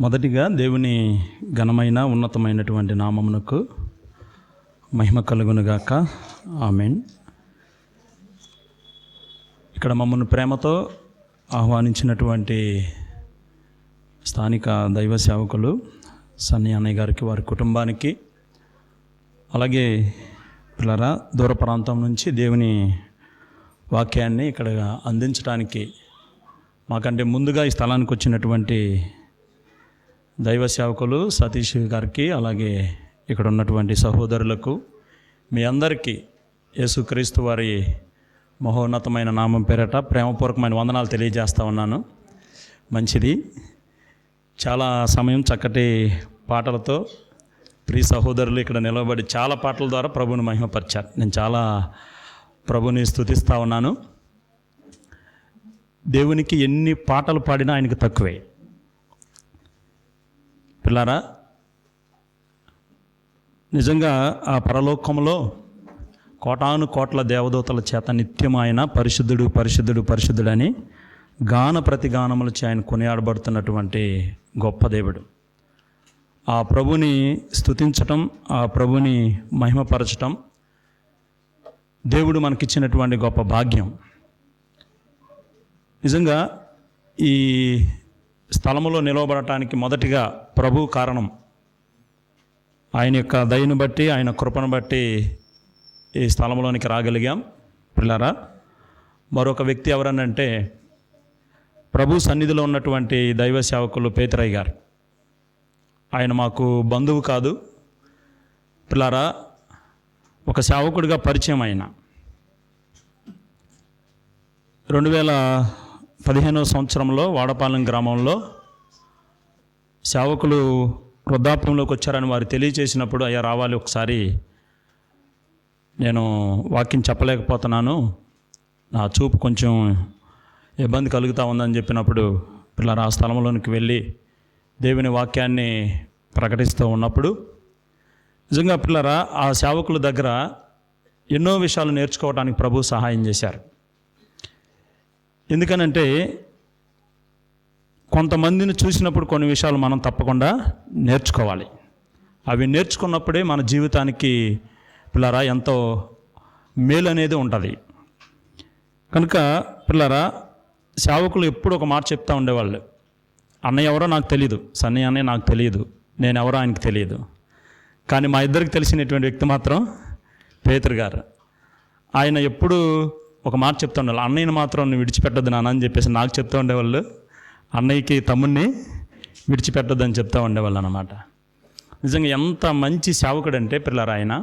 మొదటిగా దేవుని ఘనమైన ఉన్నతమైనటువంటి నామమునకు మహిమ కలుగునుగాక. ఆమేన్. ఇక్కడ మమ్మల్ని ప్రేమతో ఆహ్వానించినటువంటి స్థానిక దైవ సేవకులు సన్నీ అన్నయ్య గారికి, వారి కుటుంబానికి, అలాగే పిల్లరా దూర ప్రాంతం నుంచి దేవుని వాక్యాన్ని ఇక్కడ అందించడానికి మాకంటే ముందుగా ఈ స్థలానికి వచ్చినటువంటి దైవ సేవకులు సతీష్ గారికి, అలాగే ఇక్కడ ఉన్నటువంటి సహోదరులకు, మీ అందరికీ యేసుక్రీస్తు వారి మహోన్నతమైన నామం పేరట ప్రేమపూర్వకమైన వందనాలు తెలియజేస్తా ఉన్నాను. మంచిది. చాలా సమయం చక్కటి పాటలతో ప్రియ సహోదరులు ఇక్కడ నిలబడి చాలా పాటల ద్వారా ప్రభువుని మహిమపరిచారు. నేను చాలా ప్రభుని స్తుతిస్తూ ఉన్నాను. దేవునికి ఎన్ని పాటలు పాడినా ఆయనకు తక్కువే. పిల్లారా, నిజంగా ఆ పరలోకంలో కోటాను కోట్ల దేవదూతల చేత నిత్యం ఆయన పరిశుద్ధుడు పరిశుద్ధుడు పరిశుద్ధుడని గాన ప్రతిగానములచే ఆయన కొనియాడబడుతున్నటువంటి గొప్ప దేవుడు. ఆ ప్రభుని స్తుతించటం, ఆ ప్రభుని మహిమపరచటం దేవుడు మనకిచ్చినటువంటి గొప్ప భాగ్యం. నిజంగా ఈ స్థలములో నిలవబడటానికి మొదటిగా ప్రభు కారణం. ఆయన యొక్క దయను బట్టి, ఆయన కృపను బట్టి ఈ స్థలంలోనికి రాగలిగాం. పిల్లరా, మరొక వ్యక్తి ఎవరనంటే ప్రభు సన్నిధిలో ఉన్నటువంటి దైవ సేవకులు పేతురయ్య గారు. ఆయన మాకు బంధువు కాదు పిల్లరా, ఒక సేవకుడిగా పరిచయం. ఆయన 2015వ సంవత్సరంలో వాడపాలెం గ్రామంలో సేవకులు వృద్ధాప్యంలోకి వచ్చారని వారు తెలియచేసినప్పుడు, అయ్యా రావాలి ఒకసారి, నేను వాక్యం చెప్పలేకపోతున్నాను, నా చూపు కొంచెం ఇబ్బంది కలుగుతూ ఉందని చెప్పినప్పుడు పిల్లలు ఆ స్థలంలోనికి వెళ్ళి దేవుని వాక్యాన్ని ప్రకటిస్తూ ఉన్నప్పుడు నిజంగా పిల్లరా ఆ సేవకుల దగ్గర ఎన్నో విషయాలు నేర్చుకోవడానికి ప్రభు సహాయం చేశారు. ఎందుకనంటే కొంతమందిని చూసినప్పుడు కొన్ని విషయాలు మనం తప్పకుండా నేర్చుకోవాలి. అవి నేర్చుకున్నప్పుడే మన జీవితానికి పిల్లరా ఎంతో మేలు అనేది ఉంటుంది. కనుక పిల్లరా సేవకులు ఎప్పుడు ఒక మాట చెప్తూ ఉండేవాళ్ళు, అన్నయ్య ఎవరో నాకు తెలియదు, సన్నీ అన్నయ్య నాకు తెలియదు, నేను ఎవరో ఆయనకు తెలియదు, కానీ మా ఇద్దరికి తెలిసినటువంటి వ్యక్తి మాత్రం పేతురు గారు. ఆయన ఎప్పుడు ఒక మాట చెప్తూ ఉండేవాళ్ళు, అన్నయ్యని మాత్రం నువ్వు విడిచిపెట్టద్దు నాన్న అని చెప్పేసి నాకు చెప్తూ ఉండేవాళ్ళు. అన్నయ్యకి తమ్ముడిని విడిచిపెట్టద్దు అని చెప్తూ ఉండేవాళ్ళు అన్నమాట. నిజంగా ఎంత మంచి సేవకుడు అంటే పిల్లరా, ఆయన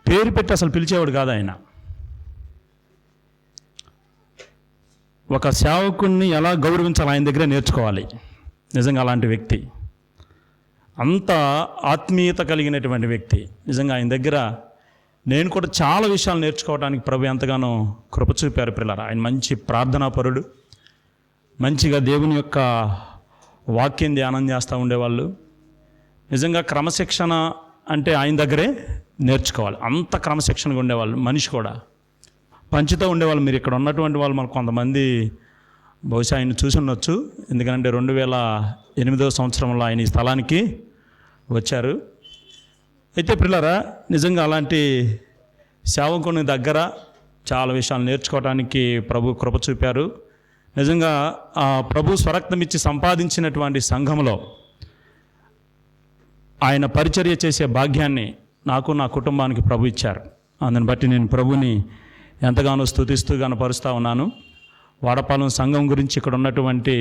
పేరు పెట్టి అసలు పిలిచేవాడు కాదు. ఆయన ఒక సేవకుడిని ఎలా గౌరవించాలి ఆయన దగ్గర నేర్చుకోవాలి. నిజంగా అలాంటి వ్యక్తి, అంత ఆత్మీయత కలిగినటువంటి వ్యక్తి. నిజంగా ఆయన దగ్గర నేను కూడా చాలా విషయాలు నేర్చుకోవడానికి ప్రభు ఎంతగానో కృప చూపారు పిల్లరా. ఆయన మంచి ప్రార్థనాపరుడు, మంచిగా దేవుని యొక్క వాక్యం ధ్యానం చేస్తూ ఉండేవాళ్ళు. నిజంగా క్రమశిక్షణ అంటే ఆయన దగ్గరే నేర్చుకోవాలి. అంత క్రమశిక్షణగా ఉండేవాళ్ళు. మనిషి కూడా పంచుతూ ఉండేవాళ్ళు. మీరు ఇక్కడ ఉన్నటువంటి వాళ్ళు మనకు కొంతమంది బహుశా ఆయన చూసి ఉండొచ్చు. ఎందుకంటే 2008వ సంవత్సరంలో ఆయన ఈ స్థలానికి వచ్చారు. అయితే పిల్లరా నిజంగా అలాంటి సేవకుని దగ్గర చాలా విషయాలు నేర్చుకోవడానికి ప్రభు కృప చూపారు. నిజంగా ఆ ప్రభు స్వరక్తం ఇచ్చి సంపాదించినటువంటి సంఘంలో ఆయన పరిచర్య చేసే భాగ్యాన్ని నాకు, నా కుటుంబానికి ప్రభు ఇచ్చారు. అందుని బట్టి నేను ప్రభుని ఎంతగానో స్తుతిస్తూ గనపరుస్తూ ఉన్నాను. వాడపాలెం సంఘం గురించి ఇక్కడ ఉన్నటువంటి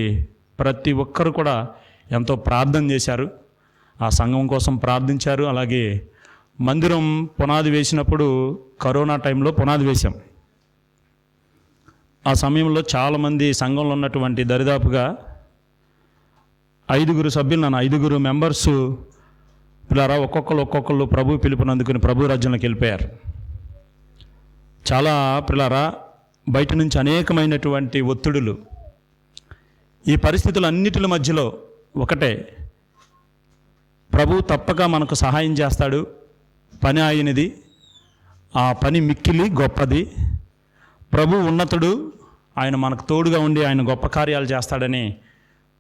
ప్రతి ఒక్కరు కూడా ఎంతో ప్రార్థన చేశారు. ఆ సంఘం కోసం ప్రార్థించారు. అలాగే మందిరం పునాది వేసినప్పుడు కరోనా టైంలో పునాది వేశాం. ఆ సమయంలో చాలామంది సంఘంలో ఉన్నటువంటి దరిదాపుగా 5 సభ్యులు, నన్ను 5 మెంబర్సు పిల్లరా ఒక్కొక్కళ్ళు ప్రభు పిలుపునందుకుని ప్రభు రాజ్యంలోకి వెళ్ళిపోయారు. చాలా పిల్లరా బయట నుంచి అనేకమైనటువంటి ఒత్తిడులు. ఈ పరిస్థితులన్నిటి మధ్యలో ఒకటే, ప్రభు తప్పక మనకు సహాయం చేస్తాడు. పని ఆయనది, ఆ పని మిక్కిలి గొప్పది. ప్రభు ఉన్నతుడు, ఆయన మనకు తోడుగా ఉండి ఆయన గొప్ప కార్యాలు చేస్తాడని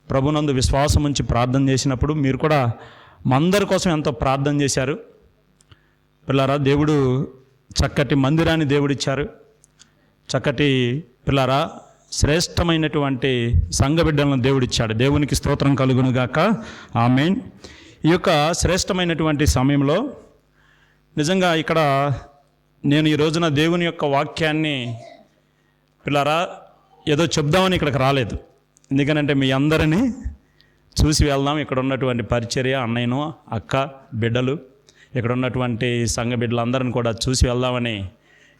ప్రభునందు విశ్వాసం ఉంచి ప్రార్థన చేసినప్పుడు మీరు కూడా మా అందరి కోసం ఎంతో ప్రార్థన చేశారు. పిల్లారా, దేవుడు చక్కటి మందిరాన్ని దేవుడిచ్చారు. చక్కటి పిల్లారా, శ్రేష్టమైనటువంటి సంఘ బిడ్డలను దేవుడిచ్చాడు. దేవునికి స్తోత్రం కలుగునుగాక. ఆమేన్. ఈ యొక్క శ్రేష్టమైనటువంటి సమయంలో నిజంగా ఇక్కడ నేను ఈ రోజున దేవుని యొక్క వాక్యాన్ని పిల్లారా ఏదో చెప్దామని ఇక్కడికి రాలేదు. ఎందుకనంటే మీ అందరినీ చూసి వెళ్దాం. ఇక్కడ ఉన్నటువంటి పరిచర్య, అన్నయ్యను, అక్క, బిడ్డలు, ఇక్కడ ఉన్నటువంటి సంఘ బిడ్డలందరిని కూడా చూసి వెళ్దామని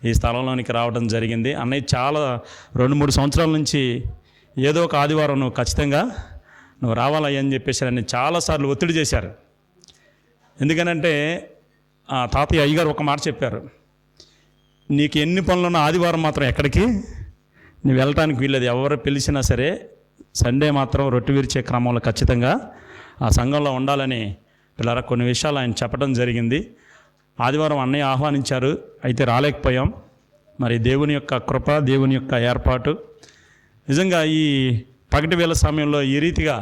ఈ స్థలంలోనికి రావడం జరిగింది. అన్నయ్య చాలా 2-3 సంవత్సరాల నుంచి ఏదో ఒక ఆదివారం నువ్వు ఖచ్చితంగా నువ్వు రావాలని చెప్పేసి నన్ను చాలాసార్లు ఒత్తిడి చేశారు. ఎందుకనంటే తాతయ్య అయ్యగారు ఒక మాట చెప్పారు, నీకు ఎన్ని పనులున్నా ఆదివారం మాత్రం ఎక్కడికి నువ్వు వెళ్ళటానికి వీల్లేదు. ఎవరు పిలిచినా సరే సండే మాత్రం రొట్టె విరిచే క్రమంలో ఖచ్చితంగా ఆ సంఘంలో ఉండాలని పిల్లరా కొన్ని విషయాలు ఆయన చెప్పడం జరిగింది. ఆదివారం అన్నయ్య ఆహ్వానించారు, అయితే రాలేకపోయాం. మరి దేవుని యొక్క కృప, దేవుని యొక్క ఏర్పాటు, నిజంగా ఈ పగటి వేళ సమయంలో ఈ రీతిగా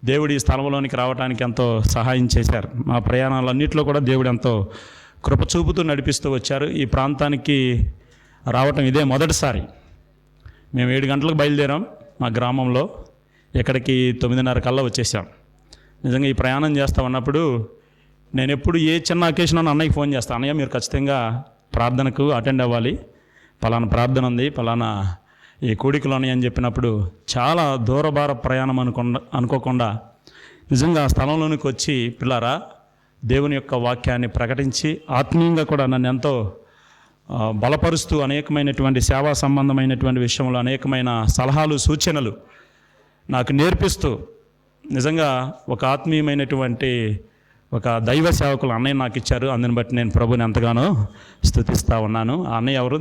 దేవుడు ఈ స్థలంలోనికి రావడానికి ఎంతో సహాయం చేశారు. మా ప్రయాణాలన్నింటిలో కూడా దేవుడు ఎంతో కృప చూపుతూ నడిపిస్తూ వచ్చారు. ఈ ప్రాంతానికి రావటం ఇదే మొదటిసారి. మేము 7 గంటలకు బయలుదేరాం మా గ్రామంలో, ఇక్కడికి 9:30 కల్లా వచ్చేసాం. నిజంగా ఈ ప్రయాణం చేస్తూ ఉన్నప్పుడు నేను ఎప్పుడు ఏ చిన్న అకేషన్ అని అన్నయ్యకి ఫోన్ చేస్తాను, అన్నయ్య మీరు ఖచ్చితంగా ప్రార్థనకు అటెండ్ అవ్వాలి, పలానా ప్రార్థన ఉంది, పలానా ఈ కూడికలు ఉన్నాయి అని చెప్పినప్పుడు చాలా దూరభార ప్రయాణం అనుకోకుండా నిజంగా ఆ స్థలంలోనికి వచ్చి పిల్లారా దేవుని యొక్క వాక్యాన్ని ప్రకటించి ఆత్మీయంగా కూడా నన్ను ఎంతో బలపరుస్తూ అనేకమైనటువంటి సేవా సంబంధమైనటువంటి విషయంలో అనేకమైన సలహాలు, సూచనలు నాకు నేర్పిస్తూ నిజంగా ఒక ఆత్మీయమైనటువంటి ఒక దైవ సేవకులు అన్నయ్య నాకు ఇచ్చారు. అందుని బట్టి నేను ప్రభుని ఎంతగానో స్తుతిస్తూ ఉన్నాను. ఆ అన్నయ్య ఎవరు?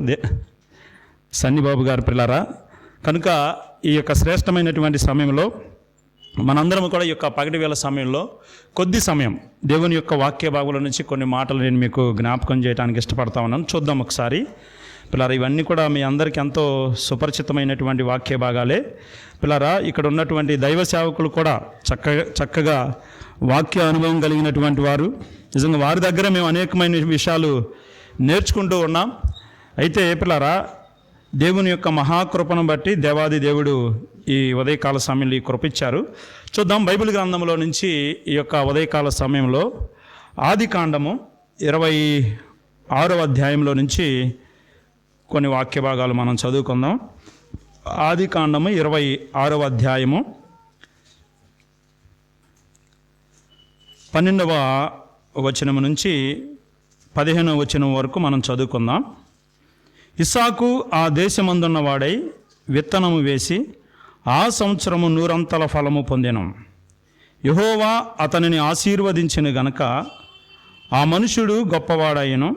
సన్నిబాబు గారు పిల్లారా. కనుక ఈ యొక్క శ్రేష్టమైనటువంటి సమయంలో మనందరం కూడా ఈ యొక్క పగటి వేళ సమయంలో కొద్ది సమయం దేవుని యొక్క వాక్య భాగంలో నుంచి కొన్ని మాటలు నేను మీకు జ్ఞాపకం చేయడానికి ఇష్టపడతా ఉన్నాను. చూద్దాం ఒకసారి పిల్లారా. ఇవన్నీ కూడా మీ అందరికీ ఎంతో సుపరిచితమైనటువంటి వాక్య భాగాలే పిల్లారా. ఇక్కడ ఉన్నటువంటి దైవ సేవకులు కూడా చక్కగా వాక్య అనుభవం కలిగినటువంటి వారు. నిజంగా వారి దగ్గర మేము అనేకమైన విషయాలు నేర్చుకుంటూ ఉన్నాం. అయితే పిల్లారా, దేవుని యొక్క మహాకృపను బట్టి దేవాది దేవుడు ఈ ఉదయకాల సమయంలో ఈ కృప ఇచ్చారు. చూద్దాం బైబిల్ గ్రంథంలో నుంచి ఈ యొక్క ఉదయకాల సమయంలో ఆదికాండము 26వ అధ్యాయంలో నుంచి కొన్ని వాక్య భాగాలు మనం చదువుకుందాం. ఆదికాండము 26వ అధ్యాయము 12వ వచనం నుంచి 15వ వచనం వరకు మనం చదువుకుందాం. ఇస్సాకు ఆ దేశమందున్న వాడై విత్తనము వేసి ఆ సంవత్సరము 100 ఫలము పొందెను. యెహోవా అతనిని ఆశీర్వదించిన గనక ఆ మనుషుడు గొప్పవాడయ్యను.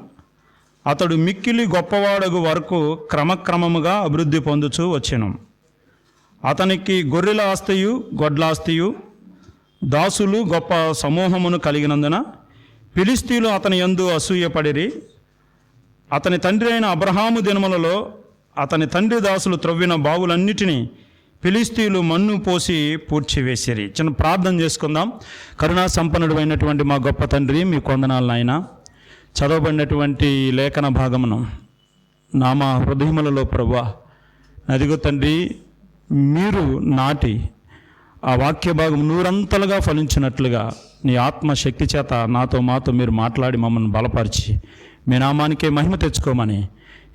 అతడు మిక్కిలి గొప్పవాడగు వరకు క్రమక్రమముగా అభివృద్ధి పొందుచూ వచ్చెను. అతనికి గొర్రెల ఆస్తియు, గొడ్లాస్తియు, దాసులు గొప్ప సమూహమును కలిగినందున ఫిలిష్తీయులు అతని యందు అసూయపడిరి. అతని తండ్రి అయిన అబ్రహాము దినములలో అతని తండ్రి దాసులు త్రవ్విన బావులన్నిటినీ ఫిలిష్తీయులు మన్ను పోసి పూడ్చివేసిరి. చిన్న ప్రార్థన చేసుకుందాం. కరుణా సంపన్నుడు అయినటువంటి మా గొప్ప తండ్రి, మీ కొందనాలు నాయన, చదవబడినటువంటి లేఖన భాగమును మా హృదయములలో ప్రభువా అదిగో తండ్రి, మీరు నాటి ఆ వాక్య భాగం 100 ఫలించినట్లుగా నీ ఆత్మశక్తి చేత నాతో మాతో మీరు మాట్లాడి మమ్మల్ని బలపరిచి మీ నామానికే మహిమ తెచ్చుకోమని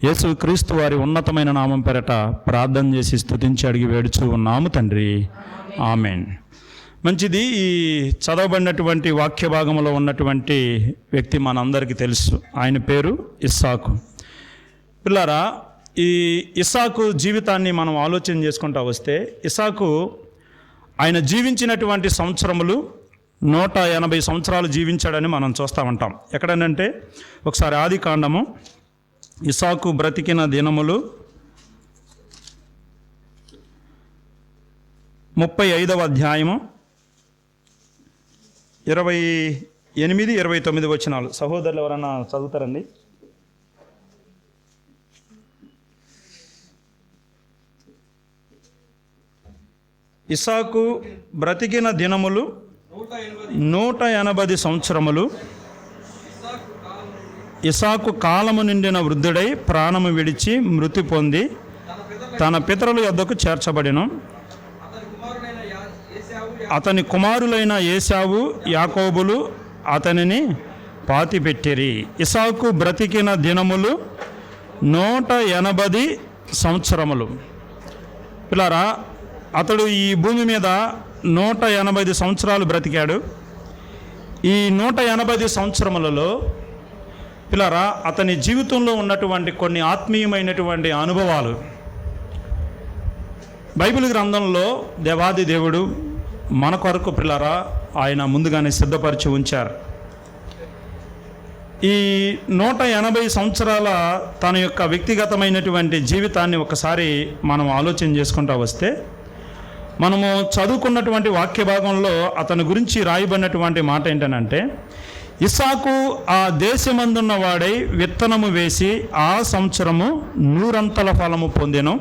యేసు క్రీస్తు వారి ఉన్నతమైన నామం పేరట ప్రార్థన చేసి స్తుతించి అడిగి వేడుచూ ఉన్నాము తండ్రి. ఆమెన్. మంచిది. ఈ చదవబడినటువంటి వాక్య భాగంలో ఉన్నటువంటి వ్యక్తి మనందరికీ తెలుసు. ఆయన పేరు ఇస్సాకు. పిల్లారా, ఈ ఇస్సాకు జీవితాన్ని మనం ఆలోచన చేసుకుంటూ వస్తే ఇస్సాకు ఆయన జీవించినటువంటి సంవత్సరములు 180 సంవత్సరాలు జీవించాడని మనం చూస్తూ ఉంటాం. ఎక్కడనంటే ఒకసారి ఆదికాండము ఇస్సాకు బ్రతికిన దినములు 35వ అధ్యాయము 28, 29 వచనాలు. సహోదరులు ఎవరన్నా చదువుతారండి? ఇస్సాకు బ్రతికిన దినములు 180 సంవత్సరములు. ఇస్సాకు కాలము నిండిన వృద్ధుడై ప్రాణము విడిచి మృతి పొంది తన పితరుల యొద్దకు చేర్చబడెను. అతని కుమారులైన ఏశావు యాకోబులు అతనిని పాతిపెట్టిరి. ఇస్సాకు బ్రతికిన దినములు 180 సంవత్సరములు. పిల్లారా, అతడు ఈ భూమి మీద 180 సంవత్సరాలు బ్రతికాడు. ఈ 180 సంవత్సరములలో పిల్లారా, అతని జీవితంలో ఉన్నటువంటి కొన్ని ఆత్మీయమైనటువంటి అనుభవాలు బైబిల్ గ్రంథంలో దేవాది దేవుడు మన కొరకు పిల్లారా ఆయన ముందుగానే సిద్ధపరిచి ఉంచారు. ఈ 180 సంవత్సరాల తన యొక్క వ్యక్తిగతమైనటువంటి జీవితాన్ని ఒకసారి మనం ఆలోచన చేసుకుంటూ వస్తే, మనము చదువుకున్నటువంటి వాక్య భాగంలో అతని గురించి రాయబడినటువంటి మాట ఏంటనంటే, ఇస్సాకు ఆ దేశమందున్న వాడై విత్తనము వేసి ఆ సంవత్సరము 100 ఫలము పొందెను.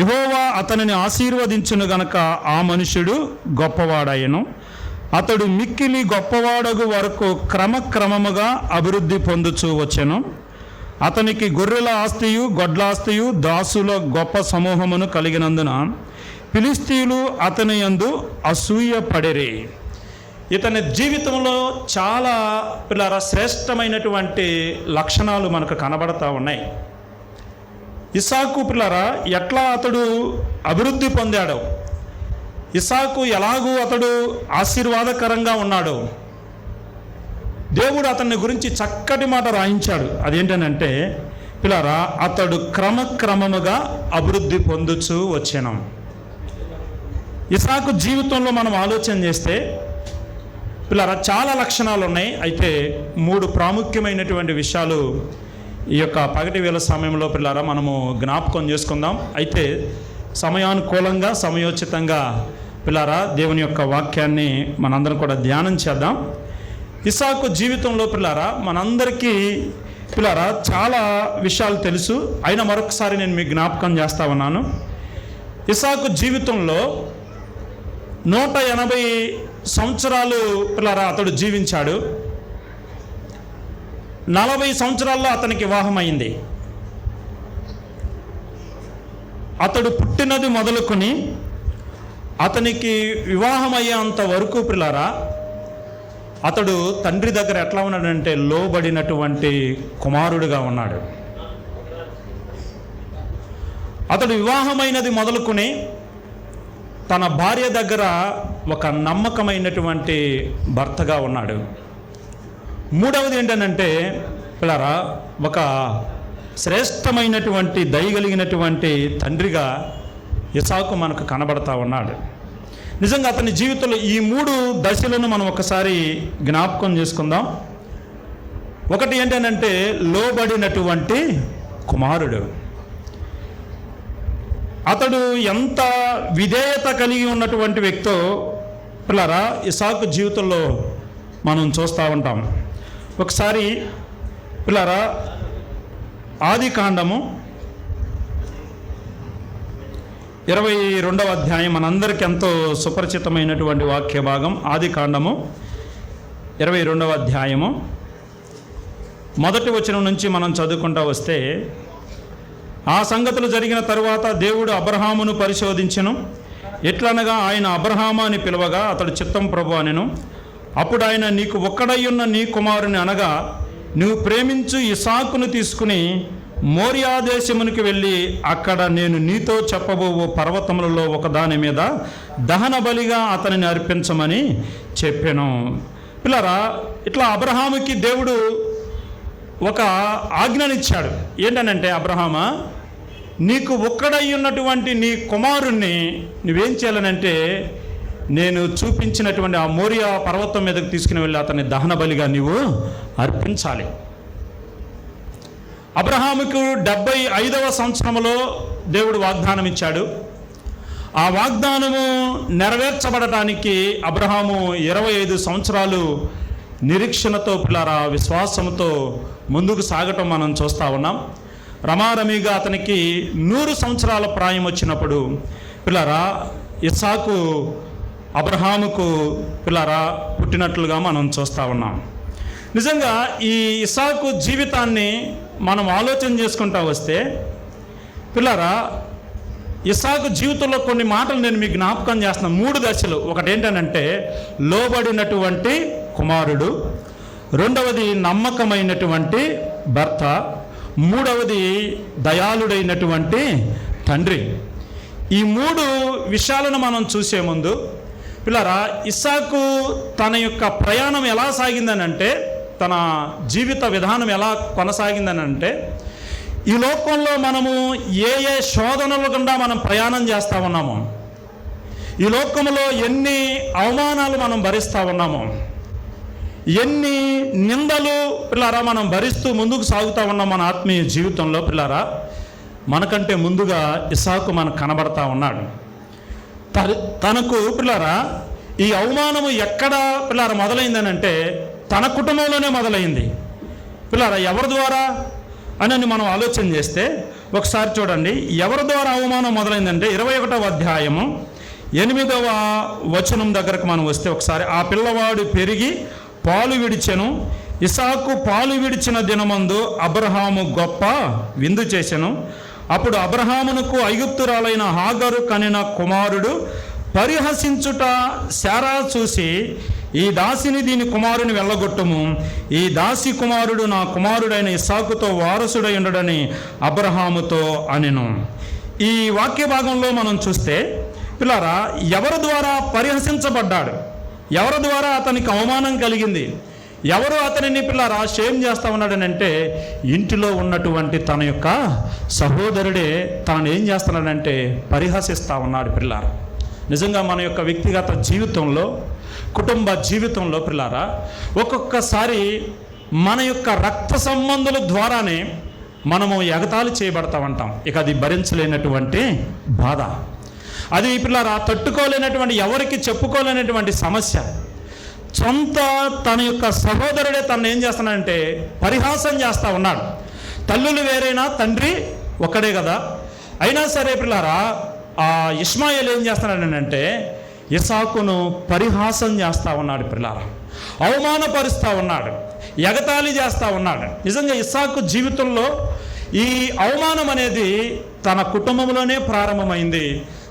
యెహోవా అతనిని ఆశీర్వదించును గనక ఆ మనుష్యుడు గొప్పవాడాయను. అతడు మిక్కిలి గొప్పవాడగు వరకు క్రమక్రమముగా అభివృద్ధి పొందుచూ వచ్చెను. అతనికి గొర్రెల ఆస్తియు గొడ్లాస్తియు దాసుల గొప్ప సమూహమును కలిగినందున ఫిలిష్తీయులు అతని యందు అసూయ పడిరి. ఇతని జీవితంలో చాలా పిల్లరా శ్రేష్టమైనటువంటి లక్షణాలు మనకు కనబడతా ఉన్నాయి. ఇస్సాకు పిల్లరా ఎట్లా అతడు అభివృద్ధి పొందాడో, ఇస్సాకు ఎలాగూ అతడు ఆశీర్వాదకరంగా ఉన్నాడు, దేవుడు అతన్ని గురించి చక్కటి మాట రాయించాడు. అదేంటనంటే పిల్లరా, అతడు క్రమక్రమముగా అభివృద్ధి పొందుచూ వచ్చాను. ఇస్సాకు జీవితంలో మనం ఆలోచన చేస్తే పిల్లరా చాలా లక్షణాలు ఉన్నాయి. అయితే 3 ప్రాముఖ్యమైనటువంటి విషయాలు ఈ యొక్క పగటి వేళ సమయంలో పిల్లరా మనము జ్ఞాపకం చేసుకుందాం. అయితే సమయానుకూలంగా సమయోచితంగా పిల్లరా దేవుని యొక్క వాక్యాన్ని మనందరం కూడా ధ్యానం చేద్దాం. ఇస్సాకు జీవితంలో పిల్లరా మనందరికీ పిల్లరా చాలా విషయాలు తెలుసు. అయినా మరొకసారి నేను మీకు జ్ఞాపకం చేస్తా ఉన్నాను. ఇస్సాకు జీవితంలో 180 సంవత్సరాలు పిల్లరా అతడు జీవించాడు. 40 సంవత్సరాల్లో అతనికి వివాహం అయింది. అతడు పుట్టినది మొదలుకొని అతనికి వివాహం అయ్యేంత వరకు పిల్లరా అతడు తండ్రి దగ్గర ఎట్లా ఉన్నాడంటే లోబడినటువంటి కుమారుడుగా ఉన్నాడు. అతడు వివాహమైనది మొదలుకొని తన భార్య దగ్గర ఒక నమ్మకమైనటువంటి భర్తగా ఉన్నాడు. మూడవది ఏంటంటే పిల్లరా ఒక శ్రేష్టమైనటువంటి దయగలిగినటువంటి తండ్రిగా ఇస్సాకు మనకు కనబడతా ఉన్నాడు. నిజంగా అతని జీవితంలో ఈ 3 దశలను మనం ఒకసారి జ్ఞాపకం చేసుకుందాం. ఒకటి ఏంటంటే లోబడినటువంటి కుమారుడు. అతడు ఎంత విధేయత కలిగి ఉన్నటువంటి వ్యక్తో పిల్లరా ఇస్సాకు జీవితంలో మనం చూస్తూ ఉంటాం. ఒకసారి పిల్లరా ఆదికాండము 22వ అధ్యాయం మనందరికీ ఎంతో సుపరిచితమైనటువంటి వాక్య భాగం. ఆదికాండము 22వ అధ్యాయము 1వ వచనం నుంచి మనం చదువుకుంటూ వస్తే, ఆ సంగతులు జరిగిన తరువాత దేవుడు అబ్రహామును పరిశోధించెను. ఎట్లనగా ఆయన అబ్రహాము అని పిలవగా అతడు చిత్తం ప్రభు అనెను. అప్పుడు ఆయన, నీకు ఒక్కడయ్యున్న నీ కుమారుని అనగా నువ్వు ప్రేమించు ఇస్సాకును తీసుకుని మోరియా దేశమునికి వెళ్ళి అక్కడ నేను నీతో చెప్పబోవు పర్వతములలో ఒకదాని మీద దహన బలిగా అతనిని అర్పించమని చెప్పాను. పిల్లరా ఇట్లా అబ్రహాముకి దేవుడు ఒక ఆజ్ఞనిచ్చాడు. ఏంటనంటే, అబ్రహామా నీకు ఒక్కడయ్యున్నటువంటి నీ కుమారుణ్ణి నువ్వేం చేయాలనంటే నేను చూపించినటువంటి ఆ మోరియా పర్వతం మీదకు తీసుకుని వెళ్ళి అతన్ని దహన బలిగా నీవు అర్పించాలి. అబ్రహాముకు 75వ సంవత్సరంలో దేవుడు వాగ్దానం ఇచ్చాడు. ఆ వాగ్దానము నెరవేర్చబడటానికి అబ్రహాము 25 సంవత్సరాలు నిరీక్షణతో పిల్లరా విశ్వాసంతో ముందుకు సాగటం మనం చూస్తూ ఉన్నాం. రమారమిగా అతనికి 100 సంవత్సరాల ప్రాయం వచ్చినప్పుడు పిల్లరా ఇస్సాకు అబ్రహాముకు పిల్లరా పుట్టినట్లుగా మనం చూస్తూ ఉన్నాం. నిజంగా ఈ ఇస్సాకు జీవితాన్ని మనం ఆలోచన చేసుకుంటూ వస్తే పిల్లరా, ఇస్సాకు జీవితంలో కొన్ని మాటలు నేను మీకు జ్ఞాపకం చేస్తున్నాను. 3 దశలు. ఒకటి ఏంటనంటే లోబడినటువంటి కుమారుడు, రెండవది నమ్మకమైనటువంటి భర్త, మూడవది దయాళుడైనటువంటి తండ్రి. ఈ 3 విషయాలను మనం చూసే ముందు పిల్లరా, ఇస్సాకు తన యొక్క ప్రయాణం ఎలా సాగిందనంటే, తన జీవిత విధానం ఎలా కొనసాగిందనంటే, ఈ లోకంలో మనము ఏ శోధనల గుండా మనం ప్రయాణం చేస్తూ ఉన్నామో, ఈ లోకంలో ఎన్ని అవమానాలు మనం భరిస్తూ ఉన్నామో, ఎన్ని నిందలు పిల్లారా మనం భరిస్తూ ముందుకు సాగుతూ ఉన్నాం మన ఆత్మీయ జీవితంలో పిల్లారా, మనకంటే ముందుగా ఇస్సాకు మనకు కనబడతా ఉన్నాడు. తనకు పిల్లారా ఈ అవమానము ఎక్కడ పిల్లారా మొదలైందనంటే తన కుటుంబంలోనే మొదలైంది. పిల్లారా ఎవరి ద్వారా అని మనం ఆలోచన చేస్తే ఒకసారి చూడండి, ఎవరి ద్వారా అవమానం మొదలైందంటే 21వ అధ్యాయము 8వ వచనం దగ్గరకు మనం వస్తే ఒకసారి, ఆ పిల్లవాడు పెరిగి పాలు విడిచెను, ఇస్సాకు పాలు విడిచిన దినమందు అబ్రహాము గొప్ప విందు చేసెను. అప్పుడు అబ్రహామునకు ఐగుప్తురాలైన హాగరు కనిన కుమారుడు పరిహసించుట శారా చూసి, ఈ దాసిని దీని కుమారుని వెళ్ళగొట్టుము, ఈ దాసి కుమారుడు నా కుమారుడైన ఇస్సాకుతో వారసుడై ఉండడని అబ్రహాముతో అనెను. ఈ వాక్య భాగంలో మనం చూస్తే పిల్లారా, ఎవరి ద్వారా పరిహసించబడ్డాడు, ఎవరి ద్వారా అతనికి అవమానం కలిగింది, ఎవరు అతనిని పిల్లారా షేమ్ చేస్తూ ఉన్నాడనంటే ఇంటిలో ఉన్నటువంటి తన యొక్క సహోదరుడే తనను ఏం చేస్తున్నాడంటే పరిహసిస్తూ ఉన్నాడు. పిల్లారా, నిజంగా మన యొక్క వ్యక్తిగత జీవితంలో, కుటుంబ జీవితంలో పిల్లారా, ఒక్కొక్కసారి మన యొక్క రక్త సంబంధుల ద్వారానే మనము ఎగతాళి చేయబడతా ఉంటాం. ఇక అది భరించలేనటువంటి బాధ, అది పిల్లారా తట్టుకోలేనటువంటి, ఎవరికి చెప్పుకోలేనటువంటి సమస్య. సొంత తన యొక్క సహోదరుడే తను ఏం చేస్తున్నాడంటే పరిహాసం చేస్తూ ఉన్నాడు. తల్లులు వేరైనా తండ్రి ఒక్కడే కదా. అయినా సరే పిల్లారా, ఆ ఇష్మాయేలు ఏం చేస్తున్నాడంటే ఇస్సాకును పరిహాసం చేస్తూ ఉన్నాడు. పిల్లారా, అవమానపరుస్తూ ఉన్నాడు, ఎగతాళి చేస్తూ ఉన్నాడు. నిజంగా ఇస్సాకు జీవితంలో ఈ అవమానం అనేది తన కుటుంబంలోనే ప్రారంభమైంది.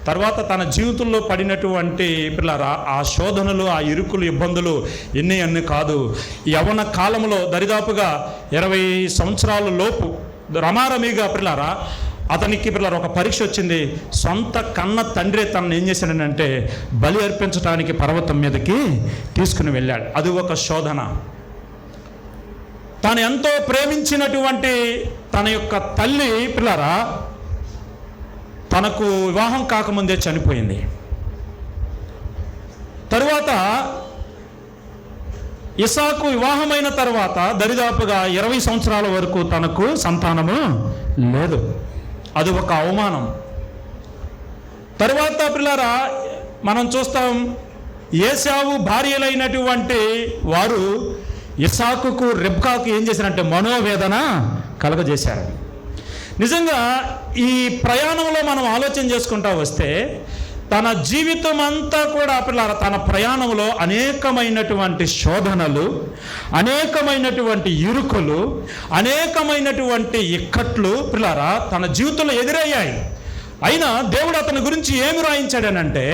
తర్వాత తన జీవితంలో పడినటువంటి పిల్లారా ఆ శోధనలు, ఆ ఇరుకులు, ఇబ్బందులు ఎన్ని కాదు. యవ్వన కాలంలో దరిదాపుగా 20 సంవత్సరాల లోపు రమారమిగా పిల్లారా అతనికి పిల్లలు ఒక పరీక్ష వచ్చింది. సొంత కన్న తండ్రి తనను ఏం చేశాడనంటే బలి అర్పించడానికి పర్వతం మీదకి తీసుకుని వెళ్ళాడు. అది ఒక శోధన. తాను ఎంతో ప్రేమించినటువంటి తన యొక్క తల్లి పిల్లరా తనకు వివాహం కాకముందే చనిపోయింది. తరువాత ఇస్సాకు వివాహమైన తర్వాత దరిదాపుగా 20 సంవత్సరాల వరకు తనకు సంతానము లేదు. అది ఒక అవమానం. తరువాత పిల్లరా మనం చూస్తాం, ఏశావు భార్యలైనటువంటి వారు ఇస్సాకుకు రెబ్కాకు ఏం చేశారంటే మనోవేదన కలగజేశారు. నిజంగా ఈ ప్రయాణంలో మనం ఆలోచన చేసుకుంటా వస్తే తన జీవితం అంతా కూడా పిల్లరా తన ప్రయాణంలో అనేకమైనటువంటి శోధనలు, అనేకమైనటువంటి ఇరుకులు, అనేకమైనటువంటి ఇక్కట్లు పిల్లరా తన జీవితంలో ఎదురయ్యాయి. అయినా దేవుడు అతని గురించి ఏమి రాయించాడనంటే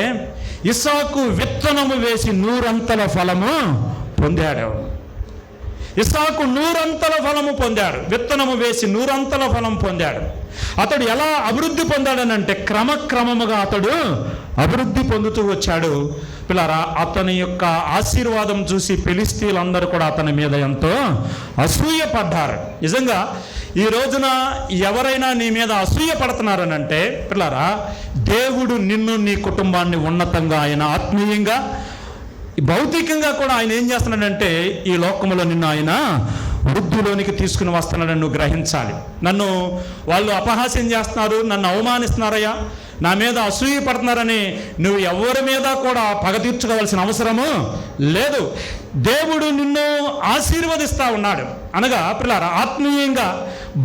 ఇస్సాకు విత్తనము వేసి 100 ఫలము పొందాడు. ఇస్సాకు 100 ఫలము పొందాడు. విత్తనము వేసి 100 ఫలం పొందాడు. అతడు ఎలా అభివృద్ధి పొందాడనంటే క్రమక్రమముగా అతడు అభివృద్ధి పొందుతూ వచ్చాడు. పిల్లరా అతని యొక్క ఆశీర్వాదం చూసి ఫిలిష్తీయులందరూ కూడా అతని మీద ఎంతో అసూయపడ్డారు. నిజంగా ఈ రోజున ఎవరైనా నీ మీద అసూయ పడుతున్నారనంటే పిల్లరా దేవుడు నిన్ను, నీ కుటుంబాన్ని ఉన్నతంగా ఆయన ఆత్మీయంగా, భౌతికంగా కూడా ఆయన ఏం చేస్తున్నాడంటే ఈ లోకంలో నిన్ను ఆయన వృద్ధిలోనికి తీసుకుని వస్తున్నాడని నువ్వు గ్రహించాలి. నన్ను వాళ్ళు అపహాస్యం చేస్తున్నారు, నన్ను అవమానిస్తున్నారయ్యా, నా మీద అసూయ పడుతున్నారని నువ్వు ఎవరి మీద కూడా పగ తీర్చుకోవాల్సిన అవసరము లేదు. దేవుడు నిన్ను ఆశీర్వదిస్తూ ఉన్నాడు. అనగా పిల్లారా ఆత్మీయంగా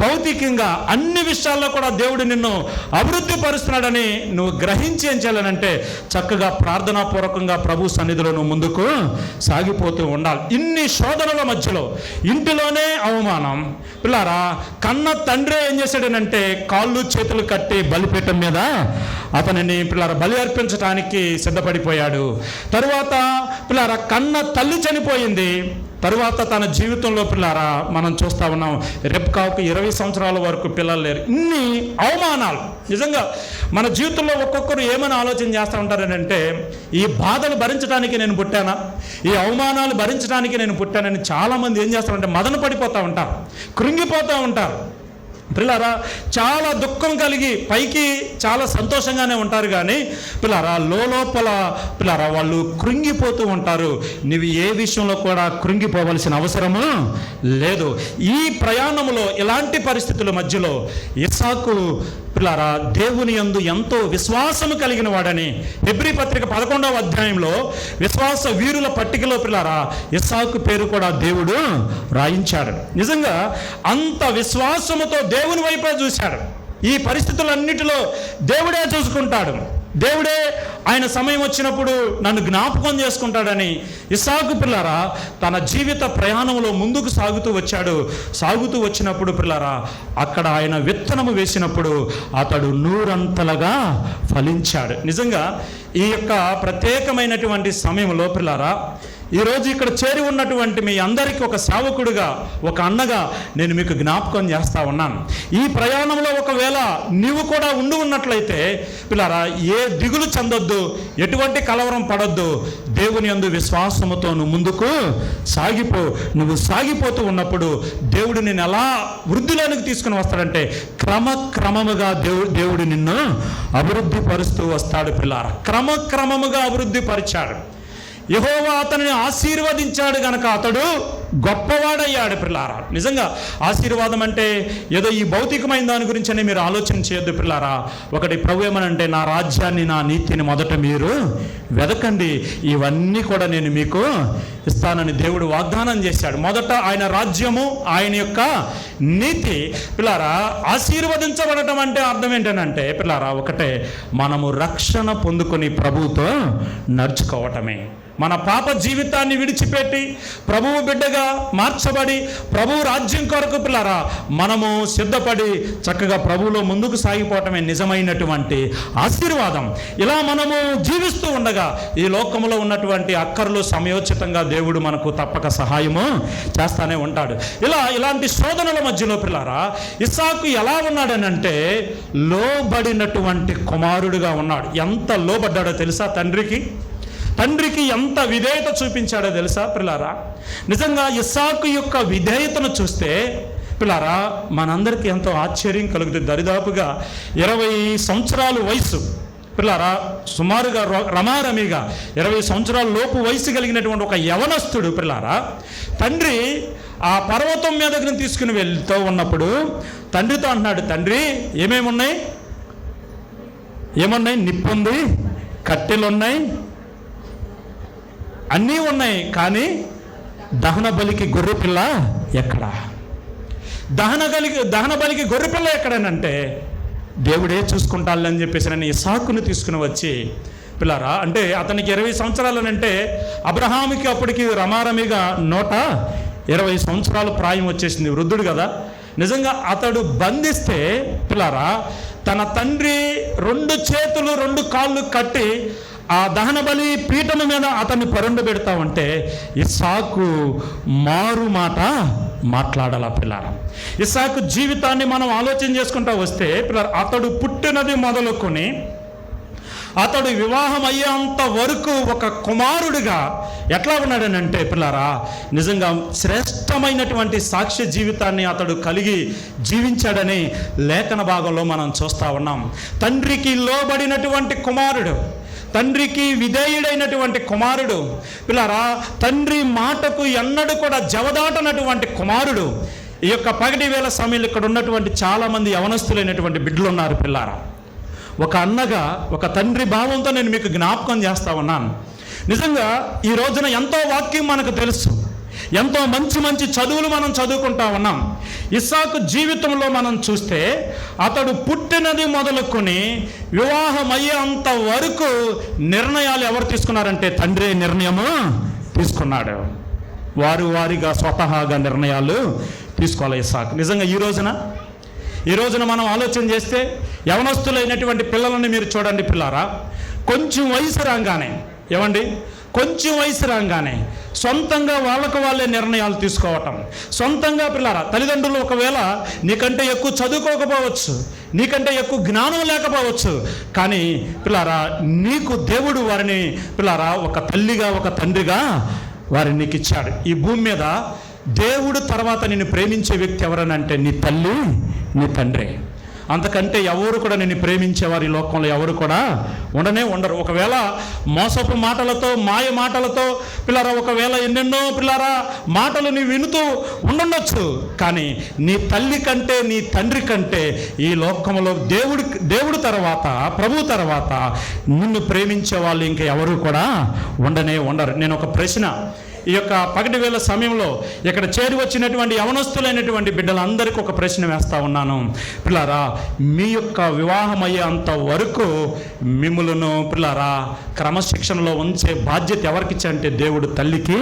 భౌతికంగా అన్ని విషయాల్లో కూడా దేవుడు నిన్ను అభివృద్ధి పరుస్తున్నాడని నువ్వు గ్రహించి ఏం చేయాలనంటే చక్కగా ప్రార్థనాపూర్వకంగా ప్రభు సన్నిధిలో నువ్వు ముందుకు సాగిపోతూ ఉండాలి. ఇన్ని శోధనల మధ్యలో ఇంటిలోనే అవమానం, పిల్లారా కన్న తండ్రి ఏం చేశాడనంటే కాళ్ళు చేతులు కట్టి బలిపీఠం మీద అతనిని పిల్లారా బలి అర్పించడానికి సిద్ధపడిపోయాడు. తరువాత పిల్లారా కన్న తల్లి చనిపోయింది. తరువాత తన జీవితంలో పిల్లారా మనం చూస్తూ ఉన్నాం, రెబ్కాకు 20 సంవత్సరాల వరకు పిల్లలు లేరు. ఇన్ని అవమానాలు నిజంగా మన జీవితంలో ఒక్కొక్కరు ఏమని ఆలోచన చేస్తూ ఉంటారనంటే, ఈ బాధలు భరించడానికి నేను పుట్టానా, ఈ అవమానాలు భరించడానికి నేను పుట్టానని చాలామంది ఏం చేస్తారంటే మదన పడిపోతూ ఉంటారు, కృంగిపోతూ ఉంటారు. పిల్లారా చాలా దుఃఖం కలిగి పైకి చాలా సంతోషంగానే ఉంటారు, కానీ పిల్లారా లోపల పిల్లారా వాళ్ళు కృంగిపోతూ ఉంటారు. నువ్వు ఏ విషయంలో కూడా కృంగిపోవలసిన అవసరము లేదు. ఈ ప్రయాణంలో ఇలాంటి పరిస్థితుల మధ్యలో ఇస్సాకు పిల్లారా దేవుని యందు ఎంతో విశ్వాసము కలిగిన వాడని హెబ్రీ పత్రిక 11వ అధ్యాయంలో విశ్వాస వీరుల పట్టికలో పిల్లారా ఇస్సాకు పేరు కూడా దేవుడు రాయించాడు. నిజంగా అంత విశ్వాసముతో దేవుని వైపే చూశాడు. ఈ పరిస్థితులన్నిటిలో దేవుడే చూసుకుంటాడు, దేవుడే ఆయన సమయం వచ్చినప్పుడు నన్ను జ్ఞాపకం చేసుకుంటాడని ఇస్సాకు పిల్లారా తన జీవిత ప్రయాణంలో ముందుకు సాగుతూ వచ్చినప్పుడు పిల్లారా అక్కడ ఆయన విత్తనము వేసినప్పుడు అతడు నూరంతలుగా ఫలించాడు. నిజంగా ఈ యొక్క ప్రత్యేకమైనటువంటి సమయంలో పిల్లారా ఈరోజు ఇక్కడ చేరి ఉన్నటువంటి మీ అందరికీ ఒక సేవకుడిగా, ఒక అన్నగా నేను మీకు జ్ఞాపకం చేస్తూ ఉన్నాను. ఈ ప్రయాణంలో ఒకవేళ నీవు కూడా ఉన్నట్లయితే పిల్లారా ఏ దిగులు చెందొద్దు, ఎటువంటి కలవరం పడొద్దు. దేవుని యందు విశ్వాసముతో నువ్వు ముందుకు నువ్వు సాగిపోతూ ఉన్నప్పుడు దేవుడు నిన్ను ఎలా వృద్ధిలోనికి తీసుకుని వస్తాడంటే క్రమక్రమముగా దేవుడు నిన్ను అభివృద్ధి పరుస్తూ వస్తాడు. పిల్లారా క్రమక్రమముగా అభివృద్ధి పరిచాడు. యెహోవా అతనిని ఆశీర్వదించాడు గనక అతడు గొప్పవాడయ్యాడు. పిల్లారా నిజంగా ఆశీర్వాదం అంటే ఏదో ఈ భౌతికమైన దాని గురించి అని మీరు ఆలోచన చేయొద్దు. పిల్లారా ఒకటి ప్రభు ఏమనంటే, నా రాజ్యాన్ని నా నీతిని మొదట మీరు వెదకండి, ఇవన్నీ కూడా నేను మీకు ఇస్తానని దేవుడు వాగ్దానం చేశాడు. మొదట ఆయన రాజ్యము, ఆయన యొక్క నీతి. పిల్లారా ఆశీర్వదించబడటం అంటే అర్థం ఏంటనంటే పిల్లారా ఒకటే, మనము రక్షణ పొందుకొని ప్రభువుతో నడుచుకోవటమే. మన పాప జీవితాన్ని విడిచిపెట్టి ప్రభువు బిడ్డగా మార్చబడి ప్రభువు రాజ్యం కొరకు పిల్లారా మనము సిద్ధపడి చక్కగా ప్రభువులో ముందుకు సాగిపోవటమే నిజమైనటువంటి ఆశీర్వాదం. ఇలా మనము జీవిస్తూ ఉండగా ఈ లోకంలో ఉన్నటువంటి అక్కర్లు సమయోచితంగా దేవుడు మనకు తప్పక సహాయము చేస్తానే ఉంటాడు. ఇలాంటి శోధనల మధ్యలో పిల్లారా ఇస్సాకు ఎలా ఉన్నాడనంటే లోబడినటువంటి కుమారుడుగా ఉన్నాడు. ఎంత లోబడ్డాడో తెలుసా? తండ్రికి ఎంత విధేయత చూపించాడో తెలుసా పిల్లారా? నిజంగా ఇస్సాకు యొక్క విధేయతను చూస్తే పిల్లారా మనందరికీ ఎంతో ఆశ్చర్యం కలుగుతుంది. దరిదాపుగా 20 సంవత్సరాల వయసు పిల్లారా, సుమారుగా రమారమిగా 20 సంవత్సరాల లోపు వయసు కలిగినటువంటి ఒక యవనస్తుడు పిల్లారా తండ్రి ఆ పర్వతం మీదకి తీసుకుని వెళ్తూ ఉన్నప్పుడు తండ్రితో అంటున్నాడు, తండ్రి ఏమేమున్నాయి? నిప్పుంది, కట్టెలున్నాయి, అన్నీ ఉన్నాయి, కానీ దహన బలికి గొర్రెపిల్ల ఎక్కడా? దహన బలికి గొర్రెపిల్ల ఎక్కడనంటే దేవుడే చూసుకుంటాలని చెప్పేసి నేను ఇస్సాకును తీసుకుని వచ్చి పిల్లారా అంటే అతనికి 20 సంవత్సరాలనంటే అబ్రహాముకి అప్పటికి రమారమిగా 120 సంవత్సరాలు ప్రాయం వచ్చేసింది, వృద్ధుడు కదా. నిజంగా అతడు బంధిస్తే పిల్లారా తన తండ్రి 2 చేతులు 2 కాళ్ళు కట్టి ఆ దహన బలి పీఠము మీద అతన్ని పరుండ పెడతా ఉంటే ఇస్సాకు మారు మాట మాట్లాడాల. పిల్లారా ఇస్సాకు జీవితాన్ని మనం ఆలోచన చేసుకుంటూ వస్తే పిల్లారా అతడు పుట్టినది మొదలుకొని అతడు వివాహం అయ్యేంత వరకు ఒక కుమారుడిగా ఎట్లా ఉన్నాడనంటే పిల్లారా నిజంగా శ్రేష్టమైనటువంటి సాక్ష్య జీవితాన్ని అతడు కలిగి జీవించాడని లేఖన భాగంలో మనం చూస్తూ ఉన్నాం. తండ్రికి లోబడినటువంటి కుమారుడు, తండ్రికి విధేయుడైనటువంటి కుమారుడు పిల్లారా, తండ్రి మాటకు ఎన్నడూ కూడా జవదాటనటువంటి కుమారుడు. ఈ యొక్క పగటి వేళ సమయంలో ఇక్కడ ఉన్నటువంటి చాలామంది యవనస్తులైనటువంటి బిడ్డలు ఉన్నారు పిల్లారా. ఒక అన్నగా ఒక తండ్రి భావంతో నేను మీకు జ్ఞాపకం చేస్తా ఉన్నాను. నిజంగా ఈ రోజున ఎంతో వాక్యం మనకు తెలుసు, ఎంతో మంచి మంచి చదువులు మనం చదువుకుంటా ఉన్నాం. ఇస్సాకు జీవితంలో మనం చూస్తే అతడు పుట్టినది మొదలుకొని వివాహం అయ్యేంత వరకు నిర్ణయాలు ఎవరు తీసుకున్నారంటే తండ్రి నిర్ణయము తీసుకున్నాడు. వారిగా స్వతహాగా నిర్ణయాలు తీసుకోవాలి ఇస్సాకు. నిజంగా ఈ రోజున మనం ఆలోచన చేస్తే యవనస్తులైనటువంటి పిల్లలని మీరు చూడండి పిల్లారా, కొంచెం వయసు రాగానే సొంతంగా వాళ్ళే నిర్ణయాలు తీసుకోవటం. సొంతంగా పిల్లారా, తల్లిదండ్రులు ఒకవేళ నీకంటే ఎక్కువ చదువుకోకపోవచ్చు, నీకంటే ఎక్కువ జ్ఞానం లేకపోవచ్చు, కానీ పిల్లారా నీకు దేవుడు వారిని పిల్లారా ఒక తల్లిగా ఒక తండ్రిగా వారిని నీకు ఇచ్చాడు. ఈ భూమి మీద దేవుడు తర్వాత నిన్ను ప్రేమించే వ్యక్తి ఎవరనంటే నీ తల్లి, నీ తండ్రి. అంతకంటే ఎవరు కూడా నిన్ను ప్రేమించేవారు ఈ లోకంలో ఎవరు కూడా ఉండరు. ఒకవేళ మోసపు మాటలతో, మాయ మాటలతో పిల్లారా, ఒకవేళ ఎన్నెన్నో పిల్లారా మాటలు నీ వినుతూ ఉండొచ్చు, కానీ నీ తల్లి కంటే నీ తండ్రి కంటే ఈ లోకంలో దేవుడు తర్వాత, ప్రభు తర్వాత నిన్ను ప్రేమించే వాళ్ళు ఇంకా ఎవరు కూడా ఉండరు. నేను ఒక ప్రశ్న ఈ యొక్క పగటి వేళ సమయంలో ఇక్కడ చేరి వచ్చినటువంటి యవనస్తులైనటువంటి బిడ్డలందరికీ ఒక ప్రశ్న వేస్తా ఉన్నాను. పిల్లారా, మీ యొక్క వివాహం అయ్యేంత వరకు మిమ్ములను పిల్లారా క్రమశిక్షణలో ఉంచే బాధ్యత ఎవరికి ఇచ్చాడంటే దేవుడు తల్లికి,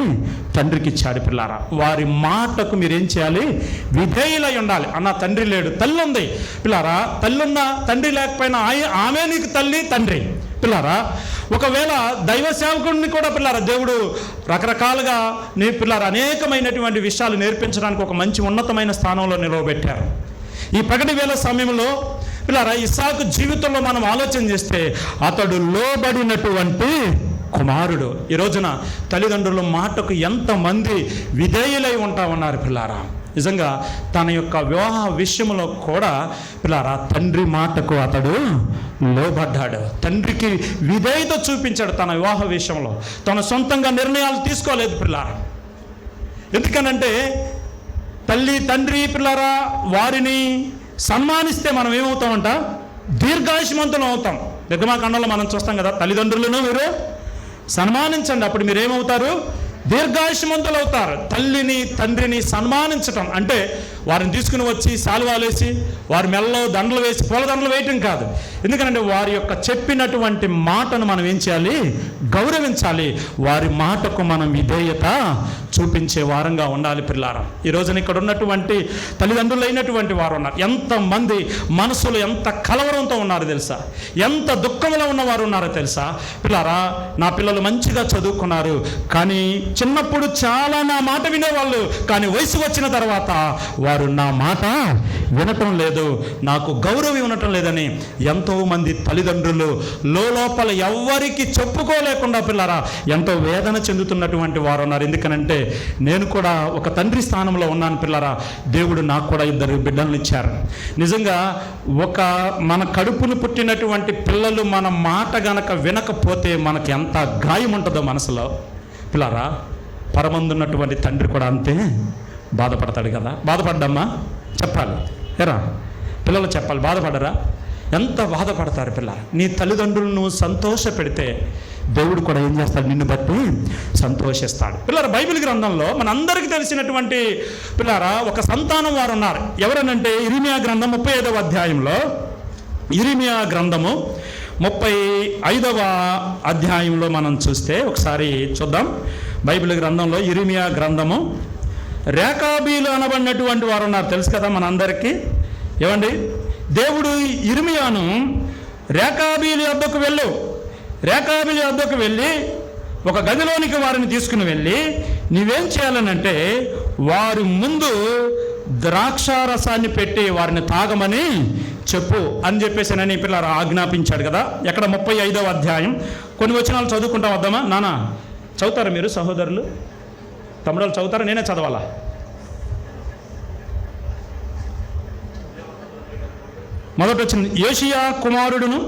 తండ్రికి ఇచ్చాడు. పిల్లారా, వారి మాటకు మీరేం చేయాలి? విధేయులై ఉండాలి. అన్న తండ్రి లేడు, తల్లి ఉంది. పిల్లారా, తల్లున్నా తండ్రి లేకపోయినా ఆమె నీకు తల్లి, తండ్రి. పిల్లారా, ఒకవేళ దైవ సేవకుడిని కూడా పిల్లారా దేవుడు రకరకాలుగా నీ పిల్లారా అనేకమైనటువంటి విషయాలు నేర్పించడానికి ఒక మంచి ఉన్నతమైన స్థానంలో నిలవబెట్టారు. ఈ పగటి వేళ సమయంలో పిల్లారా ఇస్సాకు జీవితంలో మనం ఆలోచన చేస్తే అతడు లోబడినటువంటి కుమారుడు. ఈ రోజున తల్లిదండ్రుల మాటకు ఎంతమంది విధేయులై ఉన్నారు పిల్లారా. నిజంగా తన యొక్క వివాహ విషయంలో కూడా పిల్లారా తండ్రి మాటకు అతడు లోబడ్డాడు. తండ్రికి విధేయత చూపించాడు తన వివాహ విషయంలో. తన సొంతంగా నిర్ణయాలు తీసుకోలేదు పిల్లారా. ఎందుకనంటే తల్లి, తండ్రి పిల్లారా వారిని సన్మానిస్తే మనం ఏమవుతామంట? దీర్ఘాయుష్మంతులం అవుతాం. నిర్గమాకాండంలో మనం చూస్తాం కదా, తల్లిదండ్రులను మీరు సన్మానించండి, అప్పుడు మీరేమవుతారు? దీర్ఘాయుష్మంతులు అవుతారు. తల్లిని, తండ్రిని సన్మానించటం అంటే వారిని తీసుకుని వచ్చి శాలువాలు వేసి వారి మెల్లో దండలు వేసి పూలదండలు వేయటం కాదు. ఎందుకంటే వారి యొక్క చెప్పినటువంటి మాటను మనం ఏం చేయాలి? గౌరవించాలి. వారి మాటకు మనం విధేయత చూపించే వారంగా ఉండాలి పిల్లారా. ఈ రోజున ఇక్కడ ఉన్నటువంటి తల్లిదండ్రులు అయినటువంటి వారు ఉన్నారు. ఎంతమంది మనసులో ఎంత కలవరంతో ఉన్నారు తెలుసా? ఎంత దుఃఖంలో ఉన్నవారు ఉన్నారో తెలుసా? పిల్లారా, నా పిల్లలు మంచిగా చదువుకున్నారు, కానీ చిన్నప్పుడు చాలా నా మాట వినేవాళ్ళు, కానీ వయసు వచ్చిన తర్వాత వారు నా మాట వినటం లేదు, నాకు గౌరవం ఇవ్వటం లేదని ఎంతోమంది తల్లిదండ్రులు లోపల ఎవ్వరికి చెప్పుకోలేకుండా పిల్లారా ఎంతో వేదన చెందుతున్నటువంటి వారు ఉన్నారు. ఎందుకనంటే నేను కూడా ఒక తండ్రి స్థానంలో ఉన్నాను పిల్లారా. దేవుడు నాకు కూడా 2 బిడ్డలను ఇచ్చారు. నిజంగా ఒక మన కడుపును పుట్టినటువంటి పిల్లలు మన మాట గనక వినకపోతే మనకి ఎంత గాయం ఉంటుందో మనసులో పిల్లారా. పరమందున్నటువంటి తండ్రి కూడా అంతే బాధపడతాడు కదా. బాధపడ్డమ్మా చెప్పాలి, ఎరా పిల్లలు చెప్పాలి, బాధపడరా? ఎంత బాధపడతారు పిల్లలు. నీ తల్లిదండ్రులను సంతోష పెడితే దేవుడు కూడా ఏం చేస్తాడు? నిన్ను బట్టి సంతోషిస్తాడు. పిల్లల బైబిల్ గ్రంథంలో మనందరికీ తెలిసినటువంటి పిల్లరా ఒక సంతానం వారు ఉన్నారు. ఎవరనంటే ఇరిమియా గ్రంథం 35వ అధ్యాయంలో, ఇరిమియా గ్రంథము 35వ అధ్యాయంలో మనం చూస్తే ఒకసారి చూద్దాం. బైబిల్ గ్రంథంలో ఇరిమియా గ్రంథము రేకాబీలు అనబడినటువంటి వారు ఉన్నారు, తెలుసు కదా మనందరికీ. ఏమండి, దేవుడు ఇర్మియాను రేకాబీలు వద్దకు వెళ్ళి ఒక గదిలోనికి వారిని తీసుకుని వెళ్ళి నీవేం చేయాలనంటే వారి ముందు ద్రాక్షారసాన్ని పెట్టి వారిని తాగమని చెప్పు అని చెప్పేసానని పిల్లలు ఆజ్ఞాపించాడు కదా. ఎక్కడ 35వ అధ్యాయం కొన్ని వచనాలు చదువుకుంటా వద్దామా? నానా చదువుతారా మీరు? సహోదరులు, తమ్ముడు చదువుతారా? నేనే చదవాలా? మొదట వచ్చింది. యోషియా కుమారుడును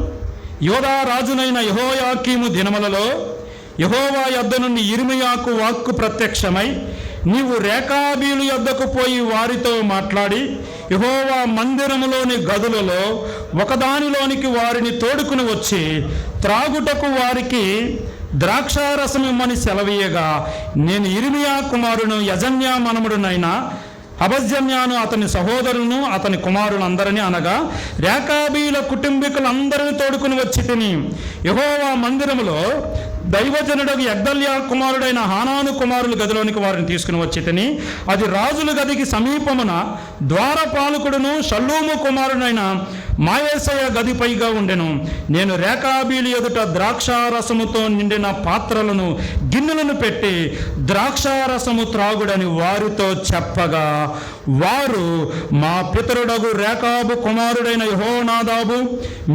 యోధా రాజునైన యెహోయాకీము దినములలో యెహోవా యొద్ద నుండి ఇర్మియాకు వాక్కు ప్రత్యక్షమై, నీవు రేకాబీలు యొద్దకు పోయి వారితో మాట్లాడి యెహోవా మందిరములోని గదులలో ఒకదానిలోనికి వారిని తోడుకుని వచ్చి త్రాగుటకు వారికి ద్రాక్షారసం ఇమ్మని సెలవీయగా, నేను ఇర్మియా కుమారును యజన్యా మనముడునైనా అబజ్జన్యాను అతని సహోదరులను అతని కుమారులందరినీ అనగా రేకాబీల కుటుంబీకులందరినీ తోడుకుని వచ్చి తిని యెహోవా మందిరములో దైవజనుడకు యగ్దల్యా కుమారుడైన హానాను కుమారుల గదిలోనికి వారిని తీసుకుని వచ్చి తిని, అది రాజుల గదికి సమీపమున ద్వారపాలకుడును షల్లూము కుమారుడైన మాయేసయ్య గదిపైగా ఉండెను. నేను రేకాబీలు ఎదుట ద్రాక్షారసముతో నిండిన పాత్రలను గిన్నెలను పెట్టి ద్రాక్షారసము త్రాగుడని వారితో చెప్పగా, వారు మా పితరుడగు రేకాబు కుమారుడైన యెహోనాదాబు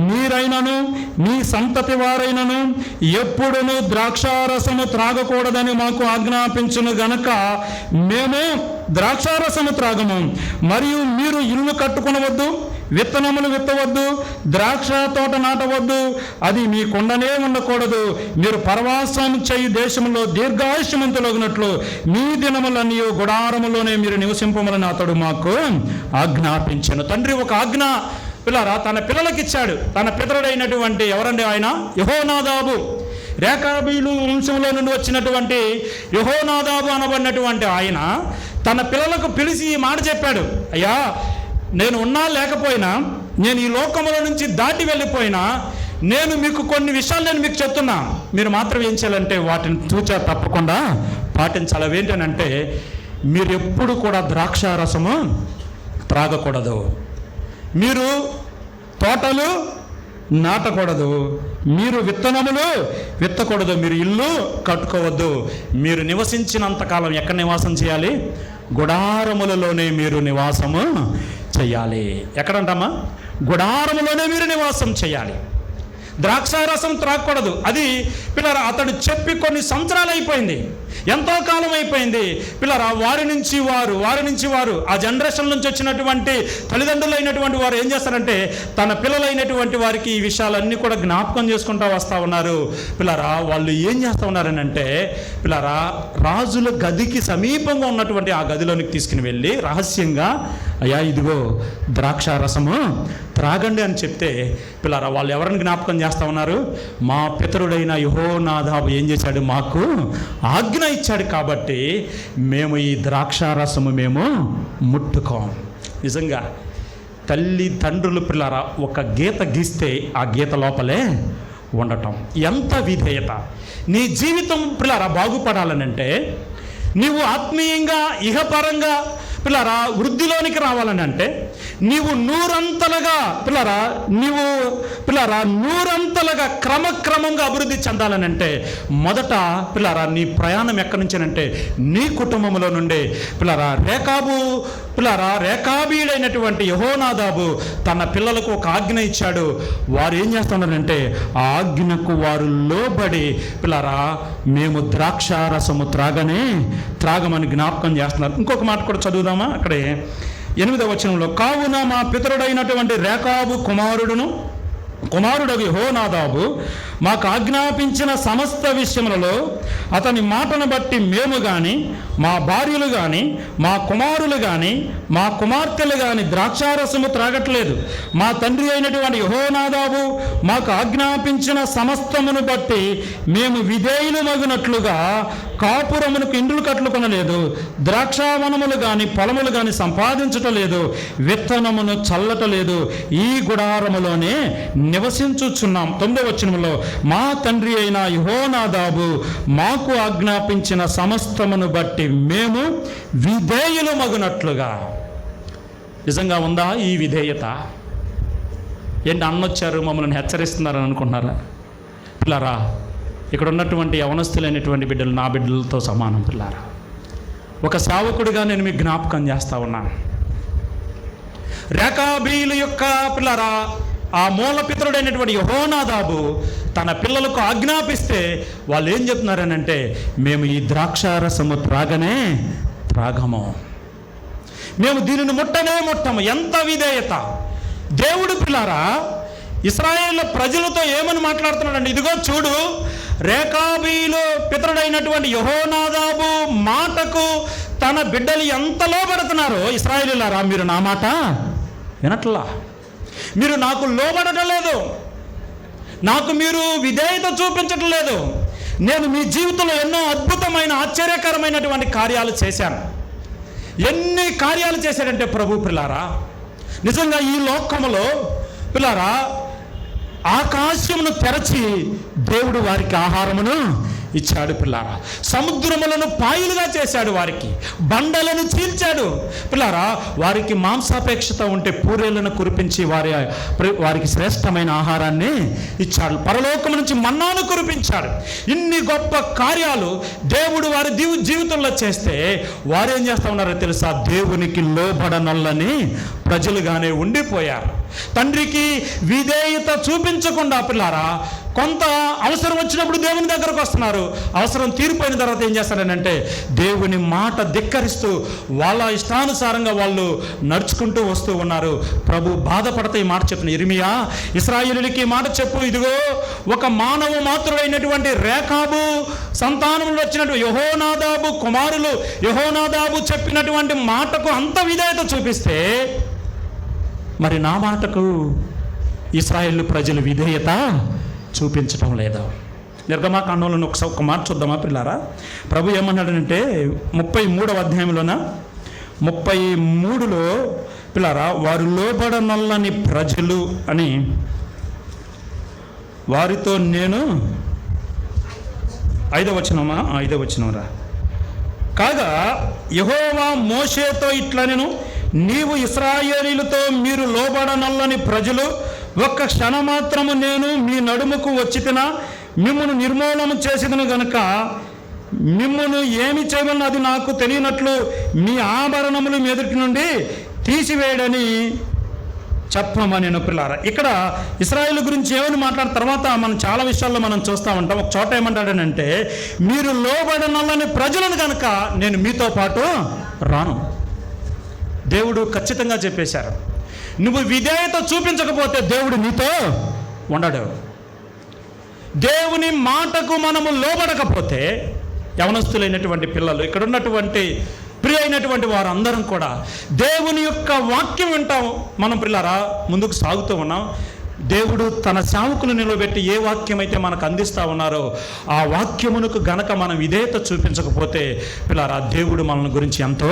మీరైనను మీ సంతతి వారైనను ఎప్పుడును ద్రాక్షారసము త్రాగకూడదని మాకు ఆజ్ఞాపించును గనక మేము ద్రాక్షారసము త్రాగము. మరియు మీరు ఇల్లు కట్టుకొనవద్దు, విత్తనములు విత్తవద్దు, ద్రాక్ష తోట నాటవద్దు, అది మీ కొండనే ఉండకూడదు. మీరు పరవాసం చేయి దేశంలో దీర్ఘాయుష్యమంతులగినట్లు మీ దినములన్నీ గుడారములోనే మీరు నివసింపమని అతడు మాకు ఆజ్ఞాపించెను. తండ్రి ఒక ఆజ్ఞ పిల్లరా తన పిల్లలకి ఇచ్చాడు. తన పితరుడైనటువంటి ఎవరండి ఆయన? యెహోనాదాబు. రేకాబీలు వంశంలో నుండి వచ్చినటువంటి యెహోనాదాబు అనబడినటువంటి ఆయన తన పిల్లలకు పిలిచి ఈ మాట చెప్పాడు, అయ్యా నేను ఉన్నా లేకపోయినా, నేను ఈ లోకముల నుంచి దాటి వెళ్ళిపోయినా, నేను మీకు కొన్ని విషయాలు నేను మీకు చెప్తున్నా, మీరు మాత్రం ఏం చేయాలంటే వాటిని తూచా తప్పకుండా పాటించాలి. అవేంటనంటే, మీరు ఎప్పుడు కూడా ద్రాక్షారసము త్రాగకూడదు, మీరు తోటలు నాటకూడదు, మీరు విత్తనములు విత్తకూడదు, మీరు ఇల్లు కట్టుకోవద్దు, మీరు నివసించినంతకాలం ఎక్కడ నివాసం చేయాలి? గుడారములలోనే మీరు నివాసము చేయాలి. ఎక్కడంటామా? గుడారములోనే మీరు నివాసం చేయాలి. ద్రాక్షారసం త్రాగకూడదు. అది పిల్లరా అతడు చెప్పి కొన్ని సంవత్సరాలు అయిపోయింది, ఎంతో కాలం అయిపోయింది పిల్లరా. వారి నుంచి వారు ఆ జనరేషన్ నుంచి వచ్చినటువంటి తల్లిదండ్రులు అయినటువంటి వారు ఏం చేస్తారంటే తన పిల్లలైనటువంటి వారికి ఈ విషయాలన్నీ కూడా జ్ఞాపకం చేసుకుంటూ వస్తూ ఉన్నారు. పిల్లరా వాళ్ళు ఏం చేస్తూ ఉన్నారని అంటే పిల్లరా రాజుల గదికి సమీపంగా ఉన్నటువంటి ఆ గదిలోనికి తీసుకుని వెళ్ళి రహస్యంగా, అయ్యా ఇదిగో ద్రాక్షారసము త్రాగండి అని చెప్తే పిల్లరా వాళ్ళు ఎవరిని జ్ఞాపకం చేస్తూ ఉన్నారు? మా పితరుడైన యెహోనాదాబు ఏం చేశాడు? మాకు ఆజ్ఞ ఇచ్చాడు కాబట్టి మేము ఈ ద్రాక్షారసము మేము ముట్టుకోం. నిజంగా తల్లిదండ్రులు పిల్లరా ఒక గీత గీస్తే ఆ గీత లోపలే ఉండటం ఎంత విధేయత. నీ జీవితం పిల్లరా బాగుపడాలనంటే, నీవు ఆత్మీయంగా ఇహపరంగా పిల్లరా వృద్ధిలోనికి రావాలని అంటే, నీవు నూరంతలుగా నూరంతలుగా క్రమక్రమంగా అభివృద్ధి చెందాలని అంటే మొదట పిల్లరా నీ ప్రయాణం ఎక్కడి నుంచేనంటే నీ కుటుంబంలో నుండే. రేకాబీడైనటువంటి యెహోనాదాబు తన పిల్లలకు ఒక ఆజ్ఞ ఇచ్చాడు. వారు ఏం చేస్తున్నారంటే ఆ ఆజ్ఞకు వారు లోబడి పిల్లరా మేము ద్రాక్షారసము త్రాగమని జ్ఞాపకం చేస్తున్నారు. ఇంకొక మాట కూడా చదువుదామా? అక్కడే 8వ వచనంలో, కావున మా పితరుడైనటువంటి రేకాబు కుమారుడగు యెహోనాదాబు మాకు ఆజ్ఞాపించిన సమస్త విషయములలో అతని మాటను బట్టి మేము కానీ, మా భార్యలు కానీ, మా కుమారులు కానీ, మా కుమార్తెలు కానీ ద్రాక్షారసము త్రాగట్లేదు. మా తండ్రి అయినటువంటి యెహోనాదాబు మాకు ఆజ్ఞాపించిన సమస్తమును బట్టి మేము విధేయులు మగునట్లుగా కాపురమునకు ఇండ్లు కట్టుకొనలేదు, ద్రాక్షావనములు కానీ పొలములు కానీ సంపాదించటం లేదు, విత్తనమును చల్లటలేదు, ఈ గుడారములోనే నివసించుచున్నాం. 9వ వచనంలో, మా తండ్రి అయిన యెహోనాదాబు మాకు ఆజ్ఞాపించిన సమస్తమును బట్టి మేము విధేయులు మగునట్లుగా. నిజంగా ఉందా ఈ విధేయత? ఏంటి అన్నొచ్చారు మమ్మల్ని హెచ్చరిస్తున్నారని అనుకుంటున్నారా? పిల్లారా ఇక్కడ ఉన్నటువంటి యవనస్తులైనటువంటి బిడ్డలు నా బిడ్డలతో సమానం. పిల్లారా ఒక సేవకుడిగా నేను మీకు జ్ఞాపకం చేస్తా ఉన్నాను. రేకాబీలు యొక్క పిల్లారా ఆ మూలపితరుడైనటువంటి యెహోనాదాబు తన పిల్లలకు ఆజ్ఞాపిస్తే వాళ్ళు ఏం చెప్తున్నారనంటే మేము ఈ ద్రాక్షారసము త్రాగము, మేము దీనిని ముట్టము. ఎంత విధేయత! దేవుడు పిల్లారా ఇశ్రాయేలు ప్రజలతో ఏమని మాట్లాడుతున్నాడండి? ఇదిగో చూడు, రేకాబీలు పితరుడైనటువంటి యెహోనాదాబు మాటకు తన బిడ్డలు ఎంత లోబడుతున్నారో. ఇశ్రాయేలులారా మీరు నా మాట వినట్లా, మీరు నాకు లోబడటం లేదు, నాకు మీరు విధేయత చూపించటం లేదు, నేను మీ జీవితంలో ఎన్నో అద్భుతమైన ఆశ్చర్యకరమైనటువంటి కార్యాలు చేశాను. ఎన్ని కార్యాలు చేశాడంటే ప్రభు పిల్లారా, నిజంగా ఈ లోకములో పిల్లారా ఆకాశమును తెరచి దేవుడు వారికి ఆహారమును ఇచ్చాడు పిల్లారా. సముద్రములను పాయలుగా చేశాడు, వారికి బండలను చీల్చాడు పిల్లారా. వారికి మాంసాపేక్షత ఉంటే పూరేలను కురిపించి వారికి శ్రేష్టమైన ఆహారాన్ని ఇచ్చాడు. పరలోకము నుంచి మన్నాను కురిపించాడు. ఇన్ని గొప్ప కార్యాలు దేవుడు వారి జీవితంలో చేస్తే వారేం చేస్తా ఉన్నారో తెలుసా? దేవునికి లోబడనొల్లని ప్రజలుగానే ఉండిపోయారు. తండ్రికి విధేయత చూపించకుండా పిల్లారా కొంత అవసరం వచ్చినప్పుడు దేవుని దగ్గరకు వస్తున్నారు. అవసరం తీరిపోయిన తర్వాత ఏం చేస్తారనంటే దేవుని మాట ధిక్కరిస్తూ వాళ్ళ ఇష్టానుసారంగా వాళ్ళు నడుచుకుంటూ వస్తూ ఉన్నారు. ప్రభు బాధపడతా ఈ మాట చెప్పిన ఇర్మియా ఇశ్రాయేలులకి మాట చెప్పు, ఇదిగో ఒక మానవ మాతృడైనటువంటి రేకాబు సంతానంలో వచ్చినటువంటి యెహోనాదాబు కుమారులు యెహోనాదాబు చెప్పినటువంటి మాటకు అంత విధేయత చూపిస్తే మరి నా మాటకు ఇశ్రాయేలు ప్రజలు విధేయత చూపించటం లేదా? నిర్గమాకాండంలో ఒక మాట చూద్దామా పిల్లారా? ప్రభు ఏమన్నాడంటే 33వ అధ్యాయంలోన 33లో పిల్లారా, వారు లోబడనొల్లని ప్రజలు అని వారితో నేను 5వ వచనరా, కాగా యెహోవా మోషేతో ఇట్లనెను, నీవు ఇశ్రాయేలీయులతో మీరు లోబడనొల్లని ప్రజలు, ఒక్క క్షణమాత్రము నేను మీ నడుముకు వచ్చితినా మిమ్మును నిర్మూలన చేసేదను గనుక మిమ్మును ఏమి చేయమని అది నాకు తెలియనట్లు మీ ఆభరణములు ఎదుటి నుండి తీసివేయడని చెప్పమని పిల్లారా. ఇక్కడ ఇశ్రాయేలు గురించి ఏమని మాట్లాడిన తర్వాత మనం చాలా విషయాల్లో మనం చూస్తూ ఉంటాం. ఒక చోట ఏమంటాడనంటే మీరు లోబడనొల్లని ప్రజలను కనుక నేను మీతో పాటు రాను. దేవుడు ఖచ్చితంగా చెప్పేశారు. నువ్వు విధేయత చూపించకపోతే దేవుడు నీతో ఉండడు. దేవుని మాటకు మనము లోబడకపోతే యవనస్తులైనటువంటి పిల్లలు, ఇక్కడ ఉన్నటువంటి ప్రియ అయినటువంటి వారు అందరం కూడా దేవుని యొక్క వాక్యం వింటాం. మనం పిల్లరా ముందుకు సాగుతూ ఉన్నాం. దేవుడు తన సేవకులు నిలబెట్టి ఏ వాక్యం అయితే మనకు అందిస్తూ ఉన్నారో ఆ వాక్యమునకు గనక మనం విధేయత చూపించకపోతే పిల్లరా దేవుడు మన గురించి ఎంతో